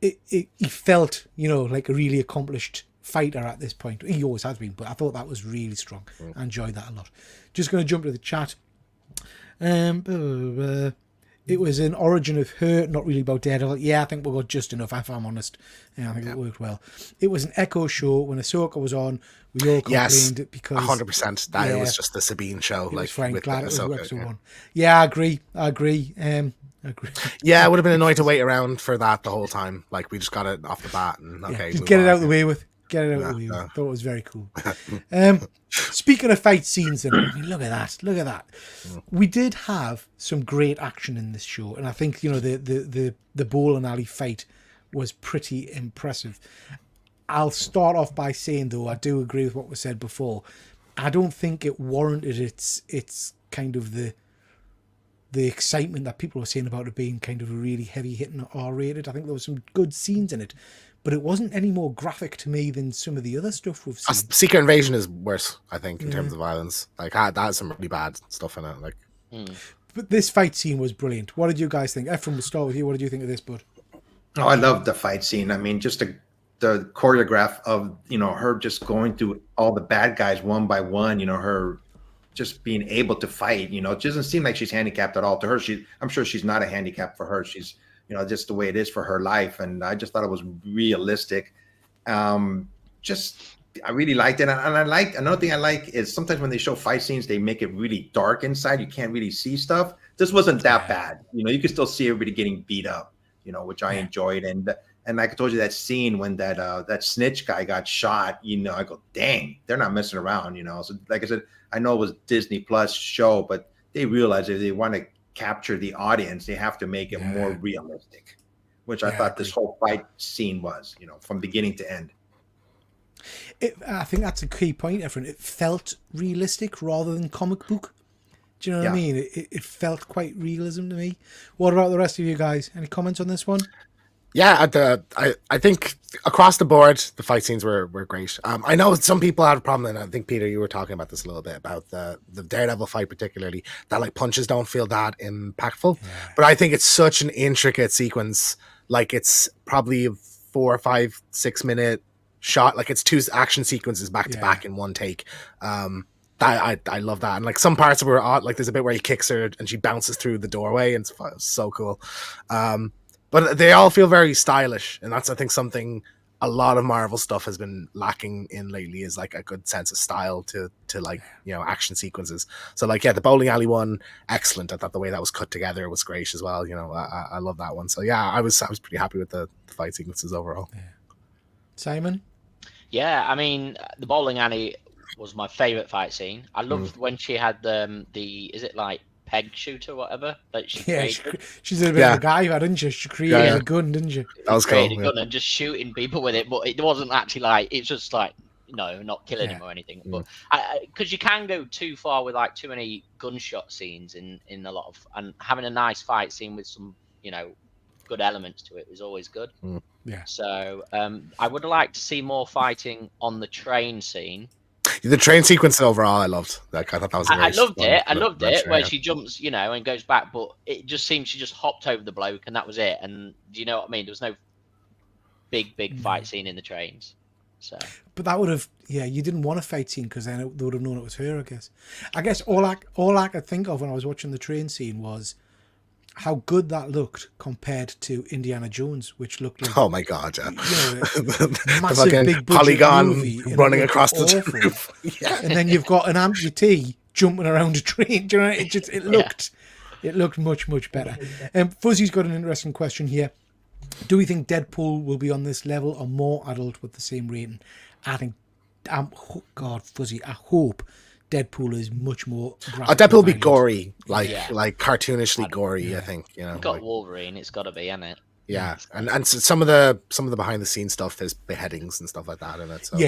And he felt, like a really accomplished fighter at this point. He always has been, but I thought that was really strong. I enjoyed that a lot. Just going to jump to the chat. It was an origin of her, not really about Daredevil. Yeah, I think we got just enough, if I'm honest. Yeah, I think it worked well. It was an Echo show. When Ahsoka was on, we all complained because... 100%. That it was just the Sabine show. It was fine. Glad it was episode 1. Yeah, I agree. Yeah, it would have been annoying to wait around for that the whole time. We just got it off the bat. And just get it out of the way with. Get it out of you. Thought it was very cool. Speaking of fight scenes, then, I mean, look at that. Look at that. We did have some great action in this show, and I think, you know, the bowling alley fight was pretty impressive. I'll start off by saying, though, I do agree with what was said before. I don't think it warranted its kind of the excitement that people were saying about it being kind of a really heavy hitting R-rated. I think there was some good scenes in it, but it wasn't any more graphic to me than some of the other stuff we've seen. Secret Invasion is worse, I think, in terms of violence. Like, that has some really bad stuff in it. Like, but this fight scene was brilliant. What did you guys think? Ephraim, we'll start with you. What did you think of this, bud? Oh, I love the fight scene. I mean, just the choreograph of, you know, her just going through all the bad guys one by one, you know, her just being able to fight, you know, it doesn't seem like she's handicapped at all. To her, I'm sure she's not a handicap for her. She's, you know, just the way it is for her life. And I just thought it was realistic. I really liked it. And I like, another thing I like is sometimes when they show fight scenes, they make it really dark inside. You can't really see stuff. This wasn't that bad. You know, you could still see everybody getting beat up, you know, which I enjoyed. And like I told you, that scene when that snitch guy got shot, you know, I go, dang, they're not messing around, you know. So like I said, I know it was Disney Plus show, but they realized if they want to capture the audience, they have to make it more realistic, which I thought this whole fight scene was, you know, from beginning to end. I think that's a key point, Ephraim. It felt realistic rather than comic book. Do you know what I mean? It felt quite realism to me. What about the rest of you guys? Any comments on this one? Yeah, I think across the board the fight scenes were great. I know some people had a problem, and I think Peter, you were talking about this a little bit about the Daredevil fight, particularly that like punches don't feel that impactful. But I think it's such an intricate sequence. Like, it's probably a 4, 5, 6 minute shot. Like, it's 2 action sequences back to back in one take. I love that. And like some parts were odd. Like, there's a bit where he kicks her and she bounces through the doorway, and it's so cool. But they all feel very stylish, and that's, I think, something a lot of Marvel stuff has been lacking in lately, is like a good sense of style to like, you know, action sequences. So like, yeah, the bowling alley one, excellent. I thought the way that was cut together was great as well. You know, I love that one. So yeah, I was pretty happy with the fight sequences overall. Simon? Yeah, I mean, the bowling alley was my favorite fight scene. I loved when she had the is it like peg shooter or whatever that she created. She's a bit of a guy, didn't she? She created a gun, didn't she? That was cool. A gun and just shooting people with it, but it wasn't actually like, it's just like, no, not killing him or anything. But because you can go too far with like too many gunshot scenes in a lot of, and having a nice fight scene with some, you know, good elements to it was always good. Yeah. So I would like to see more fighting on the train scene. The train sequence overall, I loved. Like, I thought that was. I loved it where she jumps, you know, and goes back, but it just seemed she just hopped over the bloke and that was it. And do you know what I mean? There was no big fight scene in the trains. So, but that would have, you didn't want a fight scene because then they would have known it was her. I guess all I could think of when I was watching the train scene was how good that looked compared to Indiana Jones, which looked like, oh my god, you know, massive big polygon running across the roof. And then you've got an amputee jumping around a train. Do you know, it looked much better. Fuzzy's got an interesting question here. Do we think Deadpool will be on this level or more adult with the same rating? I think, God, Fuzzy, I hope Deadpool is much more. Deadpool will be gory, like cartoonishly gory. I think, you know. You've got Wolverine, it's got to be, hasn't it? Yeah, and so some of the behind the scenes stuff, there's beheadings and stuff like that in it. So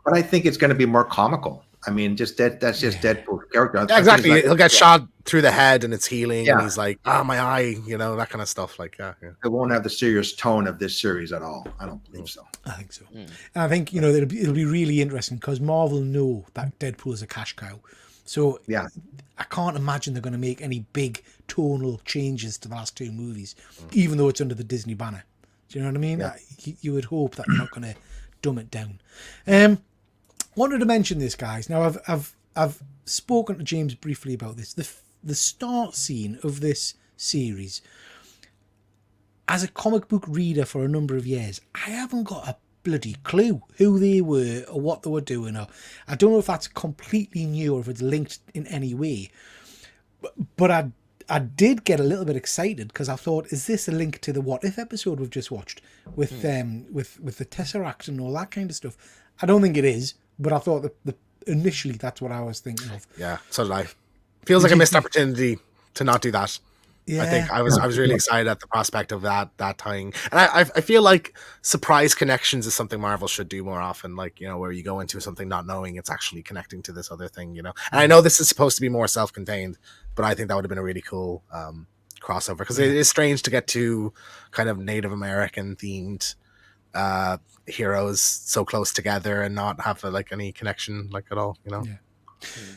but I think it's going to be more comical. I mean, that's just Deadpool's character. Yeah, exactly. Like, he'll get shot through the head and it's healing, and he's like, my eye, you know, that kind of stuff. Like, it won't have the serious tone of this series at all. I don't believe so. I think so. And I think, you know, it'll be really interesting because Marvel know that Deadpool is a cash cow. So I can't imagine they're going to make any big tonal changes to the last 2 movies, even though it's under the Disney banner. Do you know what I mean? Yeah. You would hope that they're not going to dumb it down. Wanted to mention this, guys. Now I've spoken to James briefly about this. The start scene of this series, as a comic book reader for a number of years, I haven't got a bloody clue who they were or what they were doing. Or I don't know if that's completely new or if it's linked in any way. But I did get a little bit excited because I thought, is this a link to the What If episode we've just watched with the Tesseract and all that kind of stuff? I don't think it is, but I thought that initially that's what I was thinking of. Yeah, so did I. Feels like a missed opportunity to not do that. Yeah. I think I was really excited at the prospect of that tying, and I feel like surprise connections is something Marvel should do more often. Like, you know, where you go into something not knowing it's actually connecting to this other thing. You know, and I know this is supposed to be more self-contained, but I think that would have been a really cool crossover, because it is strange to get two kind of Native American themed heroes so close together and not have like any connection like at all. You know. Yeah.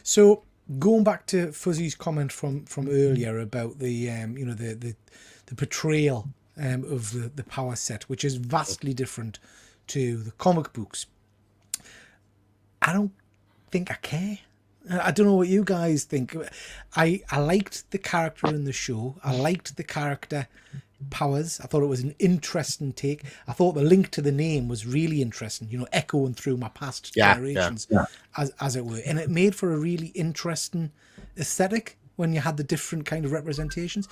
So, going back to Fuzzy's comment from earlier about the the portrayal of the power set, which is vastly different to the comic books, I don't think I care. I don't know what you guys think. I liked the character in the show. I liked the character powers. I thought it was an interesting take. I thought the link to the name was really interesting, you know, echoing through my past generations, as it were. And it made for a really interesting aesthetic when you had the different kind of representations.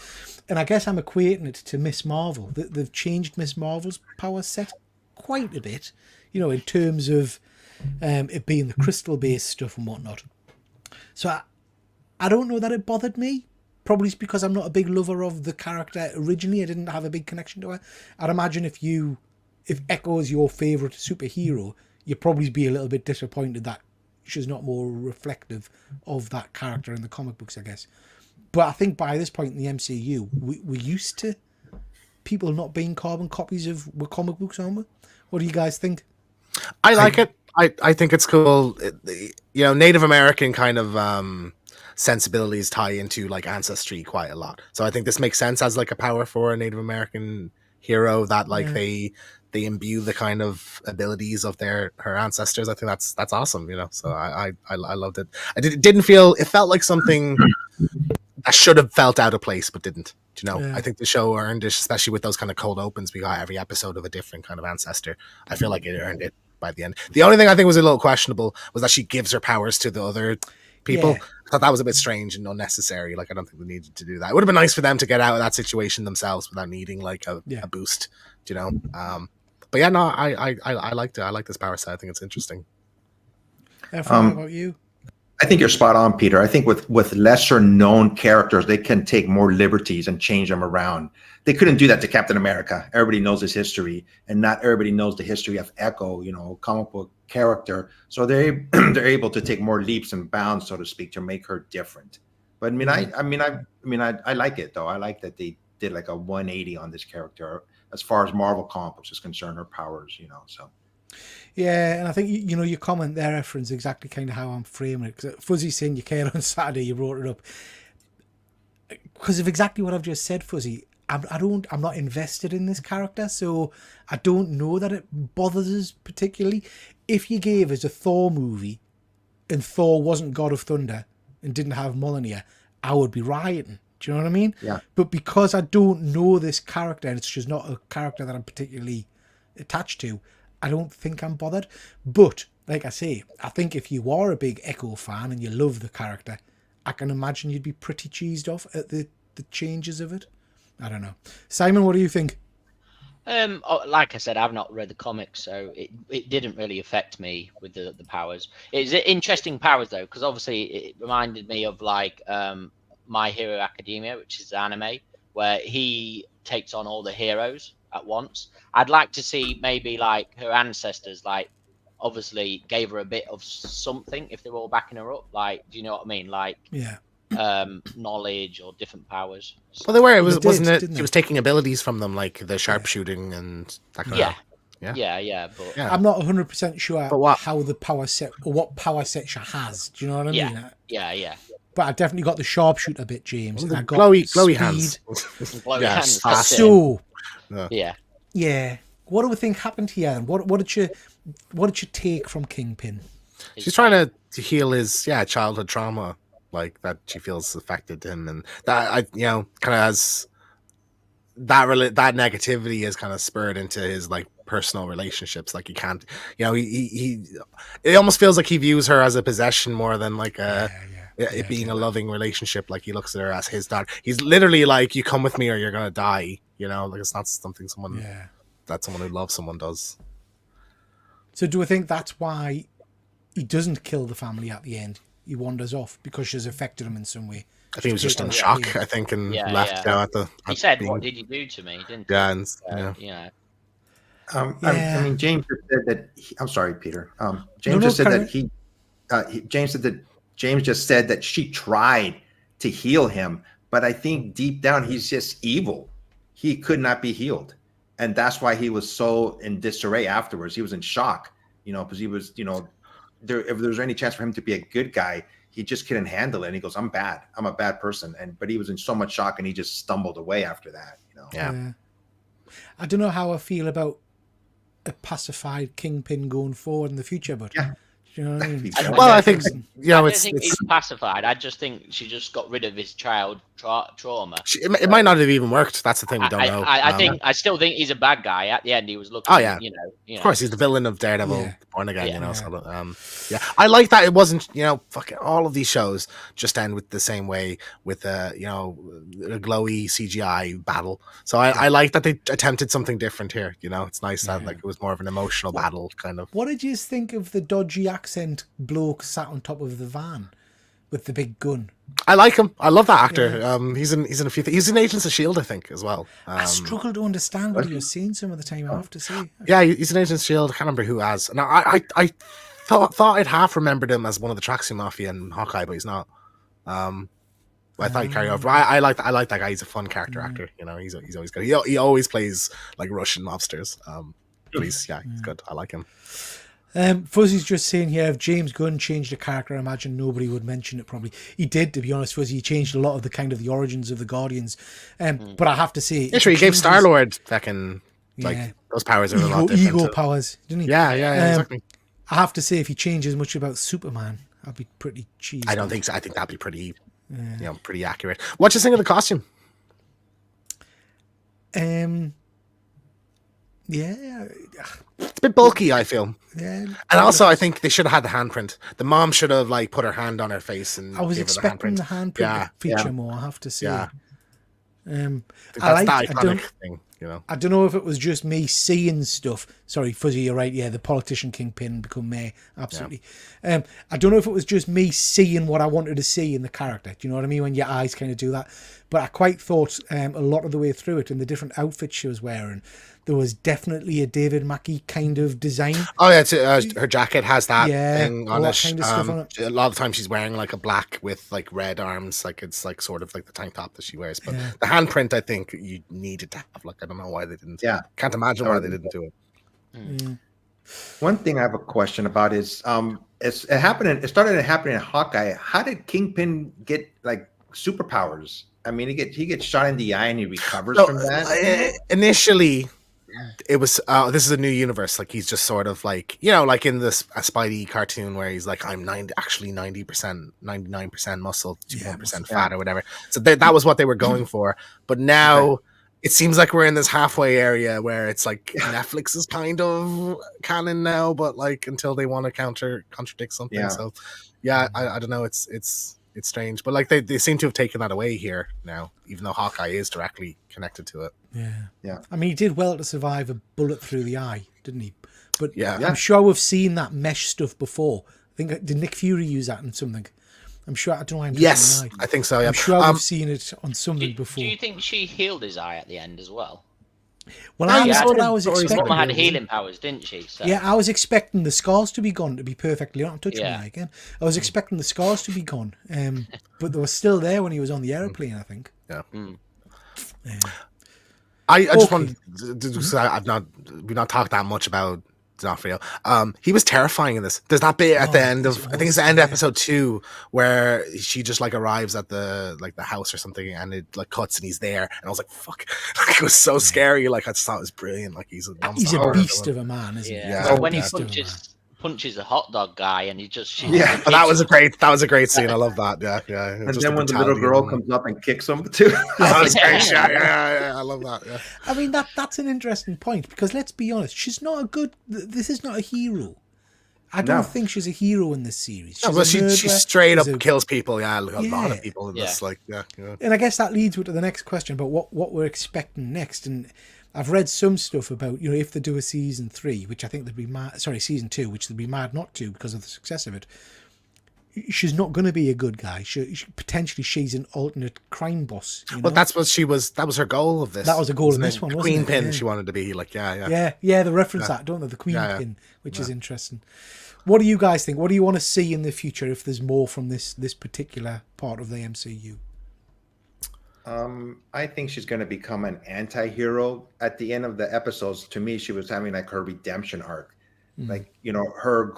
And I guess I'm equating it to Miss Marvel. They've changed Miss Marvel's power set quite a bit, you know, in terms of it being the crystal-based stuff and whatnot. So I don't know that it bothered me. Probably it's because I'm not a big lover of the character originally. I didn't have a big connection to her. I'd imagine if Echo is your favourite superhero, you'd probably be a little bit disappointed that she's not more reflective of that character in the comic books, I guess. But I think by this point in the MCU, we're used to people not being carbon copies of comic books, aren't we? What do you guys think? I like it. I think it's cool. You know, Native American kind of sensibilities tie into like ancestry quite a lot. So I think this makes sense as like a power for a Native American hero that like they imbue the kind of abilities of her ancestors. I think that's awesome, you know. So I loved it. Didn't feel, it felt like something that should have felt out of place but didn't. You know, I think the show earned it, especially with those kind of cold opens. We got every episode of a different kind of ancestor. I feel like it earned it by the end. The only thing I think was a little questionable was that she gives her powers to the other people. I thought that was a bit strange and unnecessary. Like, I don't think we needed to do that. It would have been nice for them to get out of that situation themselves without needing like a boost, you know. But yeah, no, I liked it. I like this power set. I think it's interesting. How about you? I think you're spot on, Peter. I think with lesser known characters, they can take more liberties and change them around. They couldn't do that to Captain America. Everybody knows his history, and not everybody knows the history of Echo, you know, comic book character. So they're able to take more leaps and bounds, so to speak, to make her different. But I like it though. I like that they did like a 180 on this character as far as Marvel comic books is concerned, her powers, you know. So. Yeah, and I think, you know, your comment there reference exactly kind of how I'm framing it. Because Fuzzy's saying you care on Saturday, you brought it up. Because of exactly what I've just said, Fuzzy, I'm not invested in this character, so I don't know that it bothers us particularly. If you gave us a Thor movie and Thor wasn't God of Thunder and didn't have Mjolnir, I would be rioting. Do you know what I mean? Yeah. But because I don't know this character, and it's just not a character that I'm particularly attached to, I don't think I'm bothered. But like I say, I think if you are a big Echo fan and you love the character, I can imagine you'd be pretty cheesed off at the changes of it. I don't know. Simon, what do you think? Like I said, I've not read the comics, so it didn't really affect me with the powers. It's interesting powers though, because obviously it reminded me of like My Hero Academia, which is anime, where he takes on all the heroes at once. I'd like to see maybe like her ancestors, like obviously gave her a bit of something if they were all backing her up. Like, do you know what I mean? Like, knowledge or different powers. Well, they were. Wasn't it? She was taking abilities from them, like the sharpshooting and that kind of. Yeah. But I'm not 100% sure how the power set or what power set she has. Do you know what I mean? Yeah. But I definitely got the sharpshooter bit, James. Well, I got glowy hands. Glowy hands. So. Yeah. What do we think happened here? What did you take from Kingpin? She's trying to heal his childhood trauma, like that she feels affected him, and that kind of has that negativity is kind of spurred into his like personal relationships. Like he can't, he it almost feels like he views her as a possession more than like a it being a loving relationship. Like he looks at her as his dad. He's literally like, you come with me or you're gonna die. You know, like it's not something that someone who loves someone does. So do I think that's why he doesn't kill the family at the end? He wanders off because she's affected him in some way. I think he was just in shock. I think and left. You know, he said, "What did you do to me?" Didn't he? Yeah, and you know. I mean, James said that. I'm sorry, Peter. James just said that James just said that she tried to heal him, but I think deep down he's just evil. He could not be healed, and that's why he was so in disarray afterwards. He was in shock, you know, because he was, you know, if there was any chance for him to be a good guy, he just couldn't handle it. And he goes, "I'm bad. I'm a bad person." But he was in so much shock, and he just stumbled away after that. You know. Yeah. I don't know how I feel about a pacified Kingpin going forward in the future, but you know what I mean? I think I don't think he's pacified. I just think she just got rid of his child trauma. It might not have even worked. That's the thing, we don't know. I still think he's a bad guy. At the end, he was looking. Oh yeah, you know. Of course, he's the villain of Daredevil, Born Again. You know, so I like that it wasn't. You know, fucking all of these shows just end with the same way with a glowy CGI battle. So I like that they attempted something different here. You know, it's nice that like it was more of an emotional battle kind of. What did you think of the dodgy accent bloke sat on top of the van with the big gun? I like him. I love that actor. He's in a few things. He's in Agents of S.H.I.E.L.D., I think, as well. I struggle to understand what he was saying some of the time, I have to say. Yeah, he's in Agents of S.H.I.E.L.D. I can't remember who as. Now, I thought I'd half remembered him as one of the Tracksuit Mafia in Hawkeye, but he's not. I thought he'd carry over. I like that guy. He's a fun character actor. You know, he's always good. He always plays like Russian mobsters. But he's good. I like him. Fuzzy's just saying here, if James Gunn changed the character, I imagine nobody would mention it probably. He did, to be honest, Fuzzy. He changed a lot of the origins of the Guardians. But I have to say... Yeah, sure, he gave Star-Lord fucking... Like, those powers are a lot different. Ego powers, didn't he? Yeah, exactly. I have to say, if he changes much about Superman, I'd be pretty cheesy. I don't think so. I think that'd be pretty, pretty accurate. What do you think of the costume? Yeah. It's a bit bulky, I feel. Yeah. And also, I think they should have had the handprint. The mom should have like put her hand on her face and. I was expecting the handprint feature more. I have to say. Yeah. That's the iconic thing, you know. I don't know if it was just me seeing stuff. Sorry, Fuzzy, you're right. Yeah, the politician Kingpin become Mayor. Absolutely. I don't know if it was just me seeing what I wanted to see in the character. Do you know what I mean? When your eyes kind of do that. But I quite thought a lot of the way through it, and the different outfits she was wearing, there was definitely a David Mackie kind of design. Oh yeah, her jacket has that thing on it. Kind of stuff on it. A lot of the time she's wearing like a black with like red arms, like it's like sort of like the tank top that she wears. But the handprint, I think you needed to have. Like I don't know why they didn't. Yeah, can't imagine why they didn't do it. One thing I have a question about is it started happening in Hawkeye. How did Kingpin get like superpowers? I mean, he gets shot in the eye and he recovers from that. Initially, it was this is a new universe. Like he's just sort of like, you know, like in this Spidey cartoon where he's like, I'm 99% muscle, 2% fat or whatever. So that was what they were going for. But now it seems like we're in this halfway area where it's like Netflix is kind of canon now, but like until they want to contradict something. Yeah. So I don't know. It's strange, but like they seem to have taken that away here now, even though Hawkeye is directly connected to it. Yeah. I mean, he did well to survive a bullet through the eye, didn't he? But I'm sure we've seen that mesh stuff before. I think did Nick Fury use that in something? I'm sure. I don't know. Yes, I think so. Yeah. I'm sure we've seen it on something before. Do you think she healed his eye at the end as well? Well, I was expecting. Mama had healing powers, didn't she? So. Yeah, I was expecting the scars to be gone. To be perfectly honest, touch my eye again. I was expecting the scars to be gone, but they were still there when he was on the airplane. I think. Yeah. I just wanted to say we've not talked that much about D'Onofrio. He was terrifying in this. There's that bit at the end of I think it's the end of episode 2 where she just like arrives at the house or something and it like cuts and he's there and I was like fuck, like, it was so scary. Like I just thought it was brilliant. Like he's a beast of a man, isn't he? Yeah. When he punches a hot dog guy and he just but that was a great scene. I love that. Yeah. And then when the little girl comes up and kicks him too. That was great. Yeah, I love that. Yeah. I mean that's an interesting point because let's be honest, she's not a good. This is not a hero. I don't think she's a hero in this series. She's no, she straight up kills people. Yeah, a lot of people in this. Like, And I guess that leads to the next question about what we're expecting next. And I've read some stuff about, if they do a season 3, which I think they'd be mad. Sorry, season 2, which they'd be mad not to because of the success of it. She's not going to be a good guy. Potentially, she's an alternate crime boss. Well, that's what she was. That was her goal of this. That was a goal in this one, wasn't it? Queenpin. She wanted to be like, They reference that, don't they? The Queenpin, which is interesting. What do you guys think? What do you want to see in the future if there's more from this particular part of the MCU? I think she's going to become an anti-hero at the end of the episodes. To me, she was having like her redemption arc. Like, her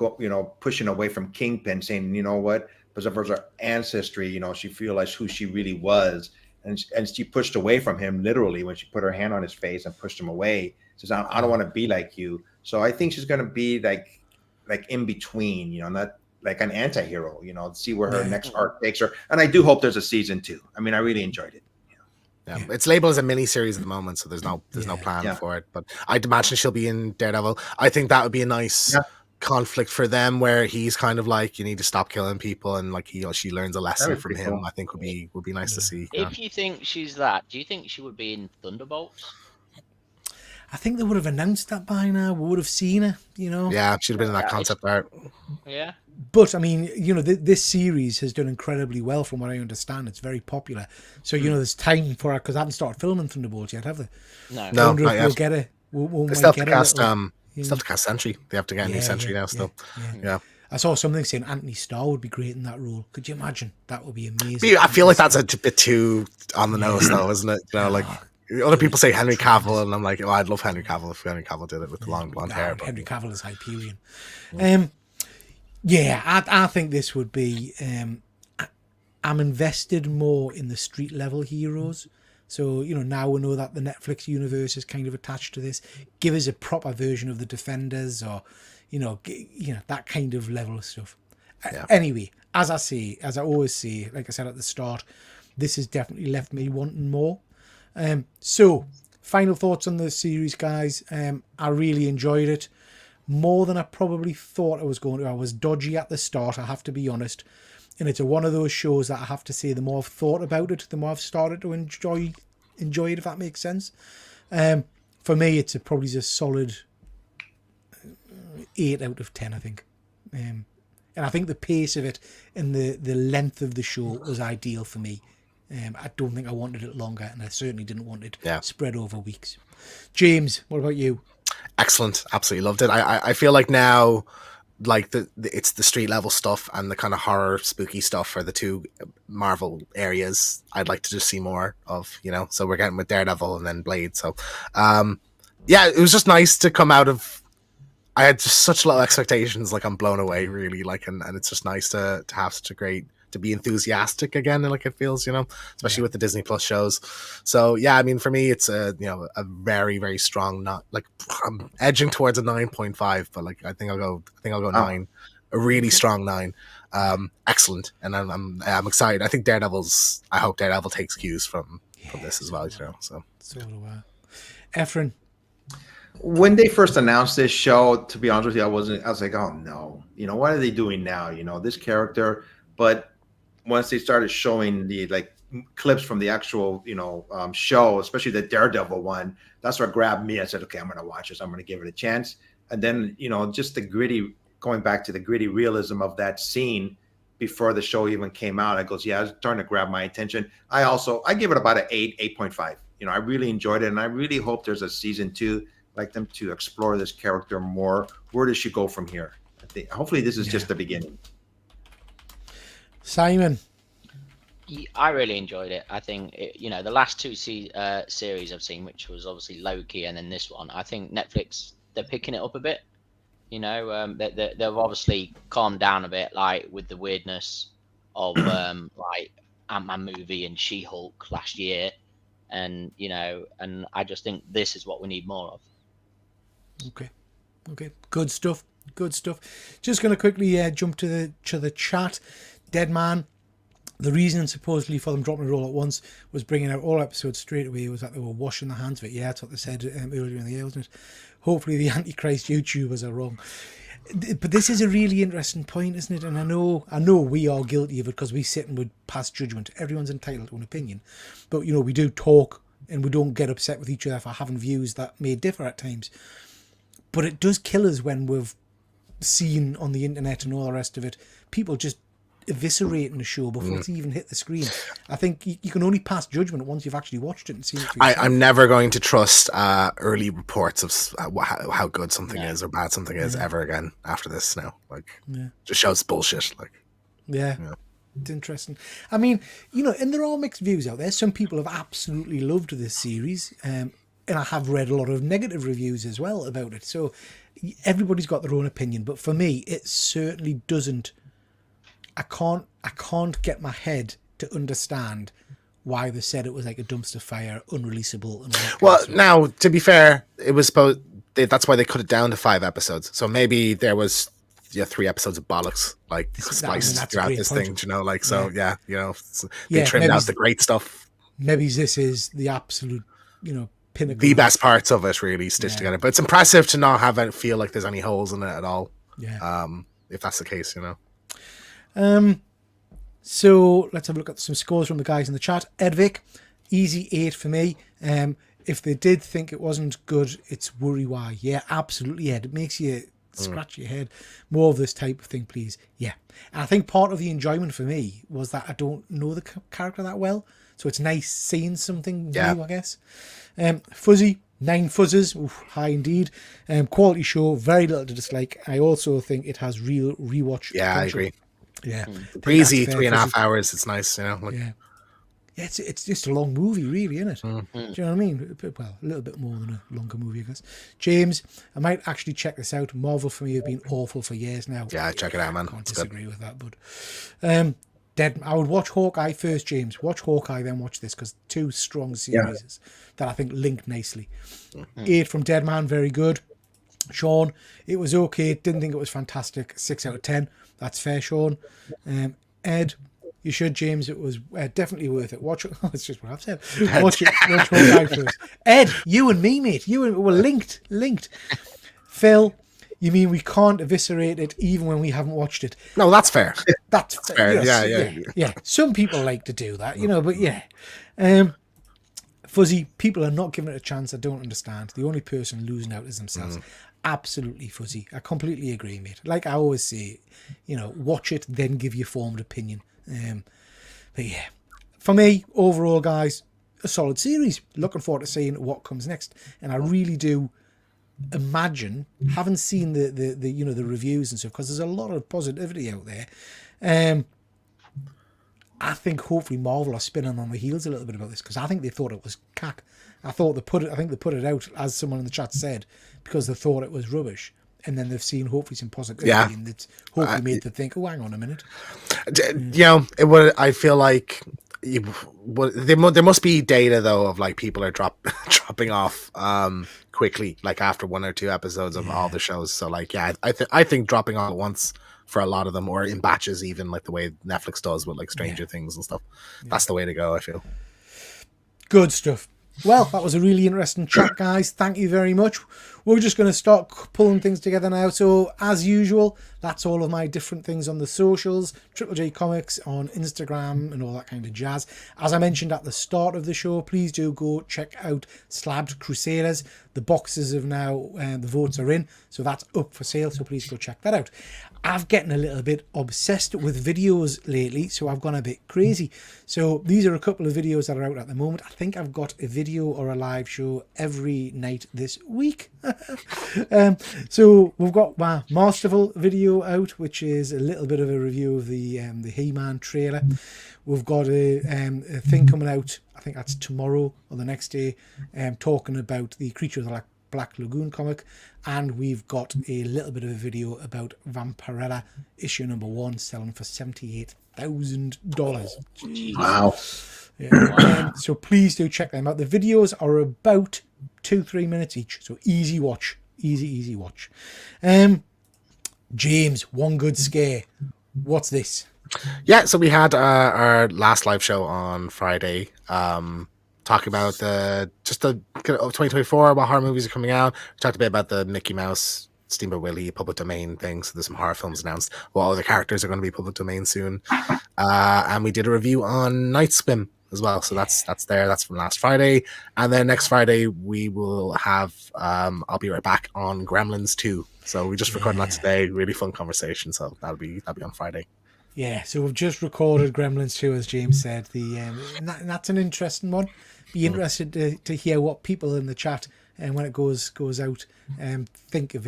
pushing away from Kingpin, saying, you know what, because of her ancestry, she realized who she really was, and she pushed away from him literally when she put her hand on his face and pushed him away. Says, I don't want to be like you. So I think she's going to be like in between, not like an anti-hero, see where her next arc takes her. And I do hope there's a season 2. I mean, I really enjoyed it. Yeah, it's labeled as a mini series at the moment, so there's no plan for it. But I'd imagine she'll be in Daredevil. I think that would be a nice conflict for them, where he's kind of like, you need to stop killing people, and like she learns a lesson from him. Cool. I think would be nice to see. If you think she's that, do you think she would be in Thunderbolts? I think they would have announced that by now. We would have seen her, Yeah, she'd have been in that concept art. Yeah. But, I mean, this series has done incredibly well from what I understand. It's very popular. So, there's time for her, because I haven't started filming Thunderbolts yet, have they? No, not yet. We'll get it. They still have to cast, still to cast Sentry. They have to get a new Sentry now still. Yeah. I saw something saying Anthony Starr would be great in that role. Could you imagine? That would be amazing. I feel like that's a bit too on the nose, though, isn't it? Like... Other people say Henry Cavill, and I'm like, I'd love Henry Cavill if Henry Cavill did it with the long blonde hair. Henry Cavill is Hyperion. I think this would be... I'm invested more in the street level heroes. So, now we know that the Netflix universe is kind of attached to this. Give us a proper version of the Defenders, or, that kind of level of stuff. Anyway, as I always say, like I said at the start, this has definitely left me wanting more. So, final thoughts on the series, guys. I really enjoyed it. More than I probably thought I was going to. I was dodgy at the start, I have to be honest. And it's one of those shows that I have to say, the more I've thought about it, the more I've started to enjoy it, if that makes sense. For me, it's probably a solid 8 out of 10, I think. And I think the pace of it and the length of the show was ideal for me. I don't think I wanted it longer, and I certainly didn't want it spread over weeks. James, what about you? Excellent. Absolutely loved it. I feel like now, like it's the street level stuff and the kind of horror spooky stuff are the two Marvel areas I'd like to just see more of, so we're getting with Daredevil and then Blade. So it was just nice to come out of... I had just such low expectations, like I'm blown away really, like, and it's just nice to have such a great... to be enthusiastic again, like it feels, especially with the Disney Plus shows. So I mean, for me, it's a very, very strong, not like I'm edging towards a 9.5, but like I think I'll go 9, a really strong 9. Excellent, and I'm excited. I think I hope Daredevil takes cues from this as well, So do I. Ephraim. When they first announced this show, to be honest with you, I was like, oh no, what are they doing now? This character, but once they started showing the clips from the actual show, especially the Daredevil one, that's what grabbed me. I said, okay, I'm going to watch this. I'm going to give it a chance. And then just going back to the gritty realism of that scene before the show even came out, it goes, it's starting to grab my attention. I give it about an 8.5. I really enjoyed it, and I really hope there's a season 2. I'd like them to explore this character more. Where does she go from here? Hopefully this is just the beginning. Simon. I really enjoyed it. I think the last 2 series I've seen, which was obviously Loki and then this one, I think Netflix, they're picking it up a bit. They've obviously calmed down a bit, like with the weirdness of like Ant-Man movie and She-Hulk last year, and and I just think this is what we need more of. Okay, good stuff. Just going to quickly jump to the chat. Deadman, the reason supposedly for them dropping it all at once was bringing out all episodes straight away was that they were washing their hands of it. Yeah, that's what they said earlier in the year, wasn't it? Hopefully the Antichrist YouTubers are wrong. But this is a really interesting point, isn't it? And I know we are guilty of it because we sit and would pass judgment. Everyone's entitled to an opinion, but we do talk and we don't get upset with each other for having views that may differ at times. But it does kill us when we've seen on the internet and all the rest of it, people just eviscerating the show before it's even hit the screen. I think you can only pass judgment once you've actually watched it and seen it. I'm never going to trust early reports of how good something is or bad something is ever again after this now. Like, just shows bullshit. Like, yeah. It's interesting. I mean, and there are mixed views out there. Some people have absolutely loved this series, and I have read a lot of negative reviews as well about it. So everybody's got their own opinion, but for me, it certainly doesn't. I can't get my head to understand why they said it was like a dumpster fire, unreleasable. And well, now to be fair, it was supposed. That's why they cut it down to 5 episodes. So maybe there was 3 episodes of bollocks like spliced throughout this thing. They trimmed out the great stuff. Maybe this is the absolute, pinnacle. The best parts of it really stitched together. But it's impressive to not have it feel like there's any holes in it at all. Yeah. If that's the case, So let's have a look at some scores from the guys in the chat. Edvic, easy 8 for me. If they did think it wasn't good, it's worry why. Yeah, absolutely, Ed. It makes you scratch your head. More of this type of thing, please. Yeah. And I think part of the enjoyment for me was that I don't know the character that well. So it's nice seeing something new, I guess. Fuzzy, 9 fuzzes. Oof, high indeed. Quality show, very little to dislike. I also think it has real rewatch potential. I agree. Yeah, breezy 3.5 hours. It's nice, yeah, it's just a long movie, really, isn't it? Do you know what I mean? Well, a little bit more than a longer movie, I guess. James, I might actually check this out. Marvel for me have been awful for years now. Yeah, check it out, man. I can't disagree with that, but I would watch Hawkeye first, James. Watch Hawkeye, then watch this, because 2 strong series that I think link nicely. 8 from Deadman, very good. Sean, it was okay. Didn't think it was fantastic. 6 out of 10. That's fair, Sean. Ed, you should, James. It was definitely worth it. Watch it. That's just what I've said. Watch Hawkeye first. Ed, you and me, mate. We're linked. Phil, you mean we can't eviscerate it even when we haven't watched it? No, that's fair. That's fair. Yes, yeah. Some people like to do that, but yeah. Fuzzy, people are not giving it a chance. I don't understand. The only person losing out is themselves. Absolutely, Fuzzy. I completely agree, mate. Like I always say, watch it, then give your formed opinion. But yeah, for me, overall, guys, a solid series. Looking forward to seeing what comes next. And I really do imagine, haven't seen the reviews and stuff, because there's a lot of positivity out there. I think hopefully Marvel are spinning on the heels a little bit about this, because I think they thought it was cack. I think they put it out, as someone in the chat said, because they thought it was rubbish, and then they've seen hopefully some positivity, and it's hopefully made them think, oh, hang on a minute. It would. I feel like there must be data though of like people are dropping off quickly, like after 1 or 2 episodes of all the shows. So like, I think dropping off at once for a lot of them, or in batches, even like the way Netflix does with like Stranger Things and stuff. That's the way to go, I feel. Good stuff. Well, that was a really interesting chat, guys. Thank you very much. We're just going to start pulling things together now. So, as usual, that's all of my different things on the socials. Triple J Comics on Instagram and all that kind of jazz. As I mentioned at the start of the show, please do go check out Slabbed Crusaders. The boxes have now, the votes are in, so that's up for sale. So please go check that out. I've getting a little bit obsessed with videos lately, so I've gone a bit crazy. So these are a couple of videos that are out at the moment. I think I've got a video or a live show every night this week. So we've got my Masterful video out, which is a little bit of a review of the He-Man trailer. We've got a thing coming out, I think that's tomorrow or the next day, talking about the Creature of the Black Lagoon comic, and we've got a little bit of a video about Vampirella issue number 1 selling for $78,000. Wow. Yeah. So please do check them out. The videos are about 2-3 minutes each, so easy watch. Easy watch. James, one good scare. What's this? Yeah, so we had our last live show on Friday, talking about the 2024, what horror movies are coming out. We talked a bit about the Mickey Mouse Steamboat Willie public domain thing. So there's some horror films announced. Well, other characters are going to be public domain soon. And we did a review on Night Swim as well. So that's there. That's from last Friday. And then next Friday we will have I'll be right back on Gremlins 2. So we just recorded that today. Really fun conversation. So that'll be on Friday. Yeah, so we've just recorded Gremlins 2, as James said. And that's an interesting one. Be interested to hear what people in the chat and when it goes out think of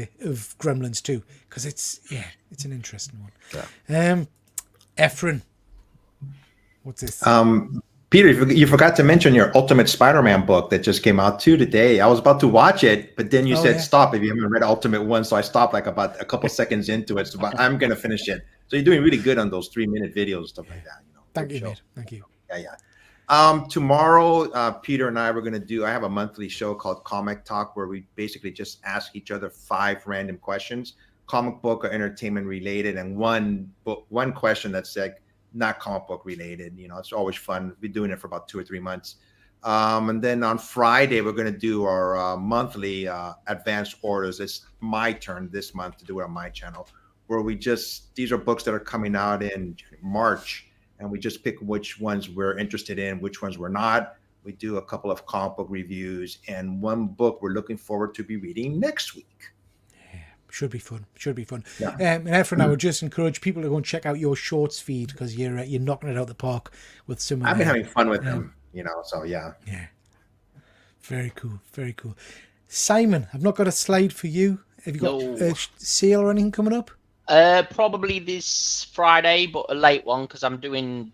Gremlins 2, because it's an interesting one. Yeah. Efren, what's this? Peter, you forgot to mention your Ultimate Spider-Man book that just came out today. I was about to watch it, but then you said stop if you haven't read Ultimate 1, so I stopped like about a couple seconds into it. So I'm going to finish it. So you're doing really good on those 3-minute videos and stuff like that. Thank you, mate. Thank you. Yeah. Tomorrow, Peter and I were going to I have a monthly show called Comic Talk, where we basically just ask each other 5 random questions, comic book or entertainment related, and one question that's like not comic book related. It's always fun. We've been doing it for about 2 or 3 months. And then on Friday, we're going to do our monthly advanced orders. It's my turn this month to do it on my channel, where these are books that are coming out in March, and we just pick which ones we're interested in, which ones we're not. We do a couple of comic book reviews and one book we're looking forward to be reading next week. Should be fun. Yeah. And Efren, I would just encourage people to go and check out your shorts feed, because you're knocking it out the park with some. I've been having fun with them, So yeah. Yeah. Very cool. Very cool. Simon, I've not got a slide for you. Have you got a sale or anything coming up? Probably this Friday, but a late one, because I'm doing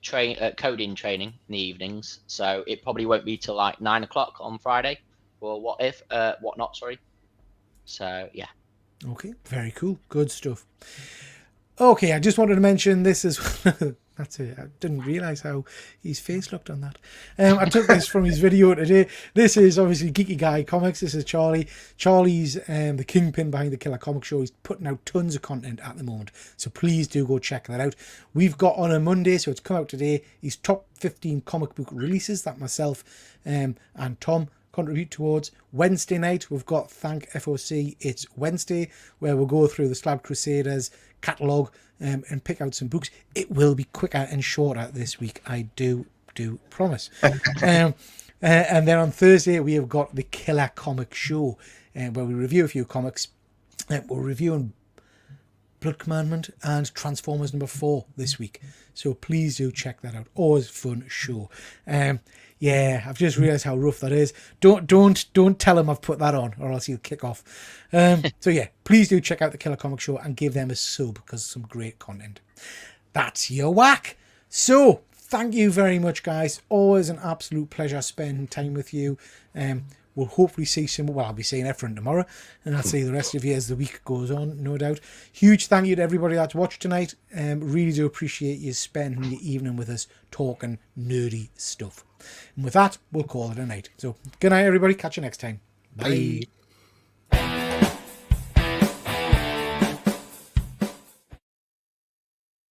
coding training in the evenings, so it probably won't be till like 9 o'clock on Friday, or whatnot. Sorry. So yeah. Okay, very cool. Good stuff. Okay, I just wanted to mention this is that's it. I didn't realise how his face looked on that. I took this from his video today. This is obviously Geeky Guy Comics. This is Charlie. Charlie's the kingpin behind the Killer Comic Show. He's putting out tons of content at the moment, so please do go check that out. We've got on a Monday, so it's come out today, his top 15 comic book releases that myself and Tom contribute towards. Wednesday night, we've got Thank FOC. It's Wednesday, where we'll go through the Slab Crusaders catalogue and pick out some books. It will be quicker and shorter this week, I do promise. And then on Thursday, we have got the Killer Comic Show, where we review a few comics. We're reviewing Blood Commandment and Transformers number 4 this week, so please do check that out. Always fun show. Yeah, I've just realised how rough that is. Don't tell him I've put that on, or else he'll kick off. So yeah, please do check out the Killer Comic Show and give them a sub, because some great content. That's your whack. So thank you very much, guys. Always an absolute pleasure spending time with you. We'll hopefully see I'll be seeing Efren tomorrow, and I'll see the rest of you as the week goes on, no doubt. Huge thank you to everybody that's watched tonight. Really do appreciate you spending the evening with us talking nerdy stuff. And with that, we'll call it a night. So good night, everybody. Catch you next time. Bye.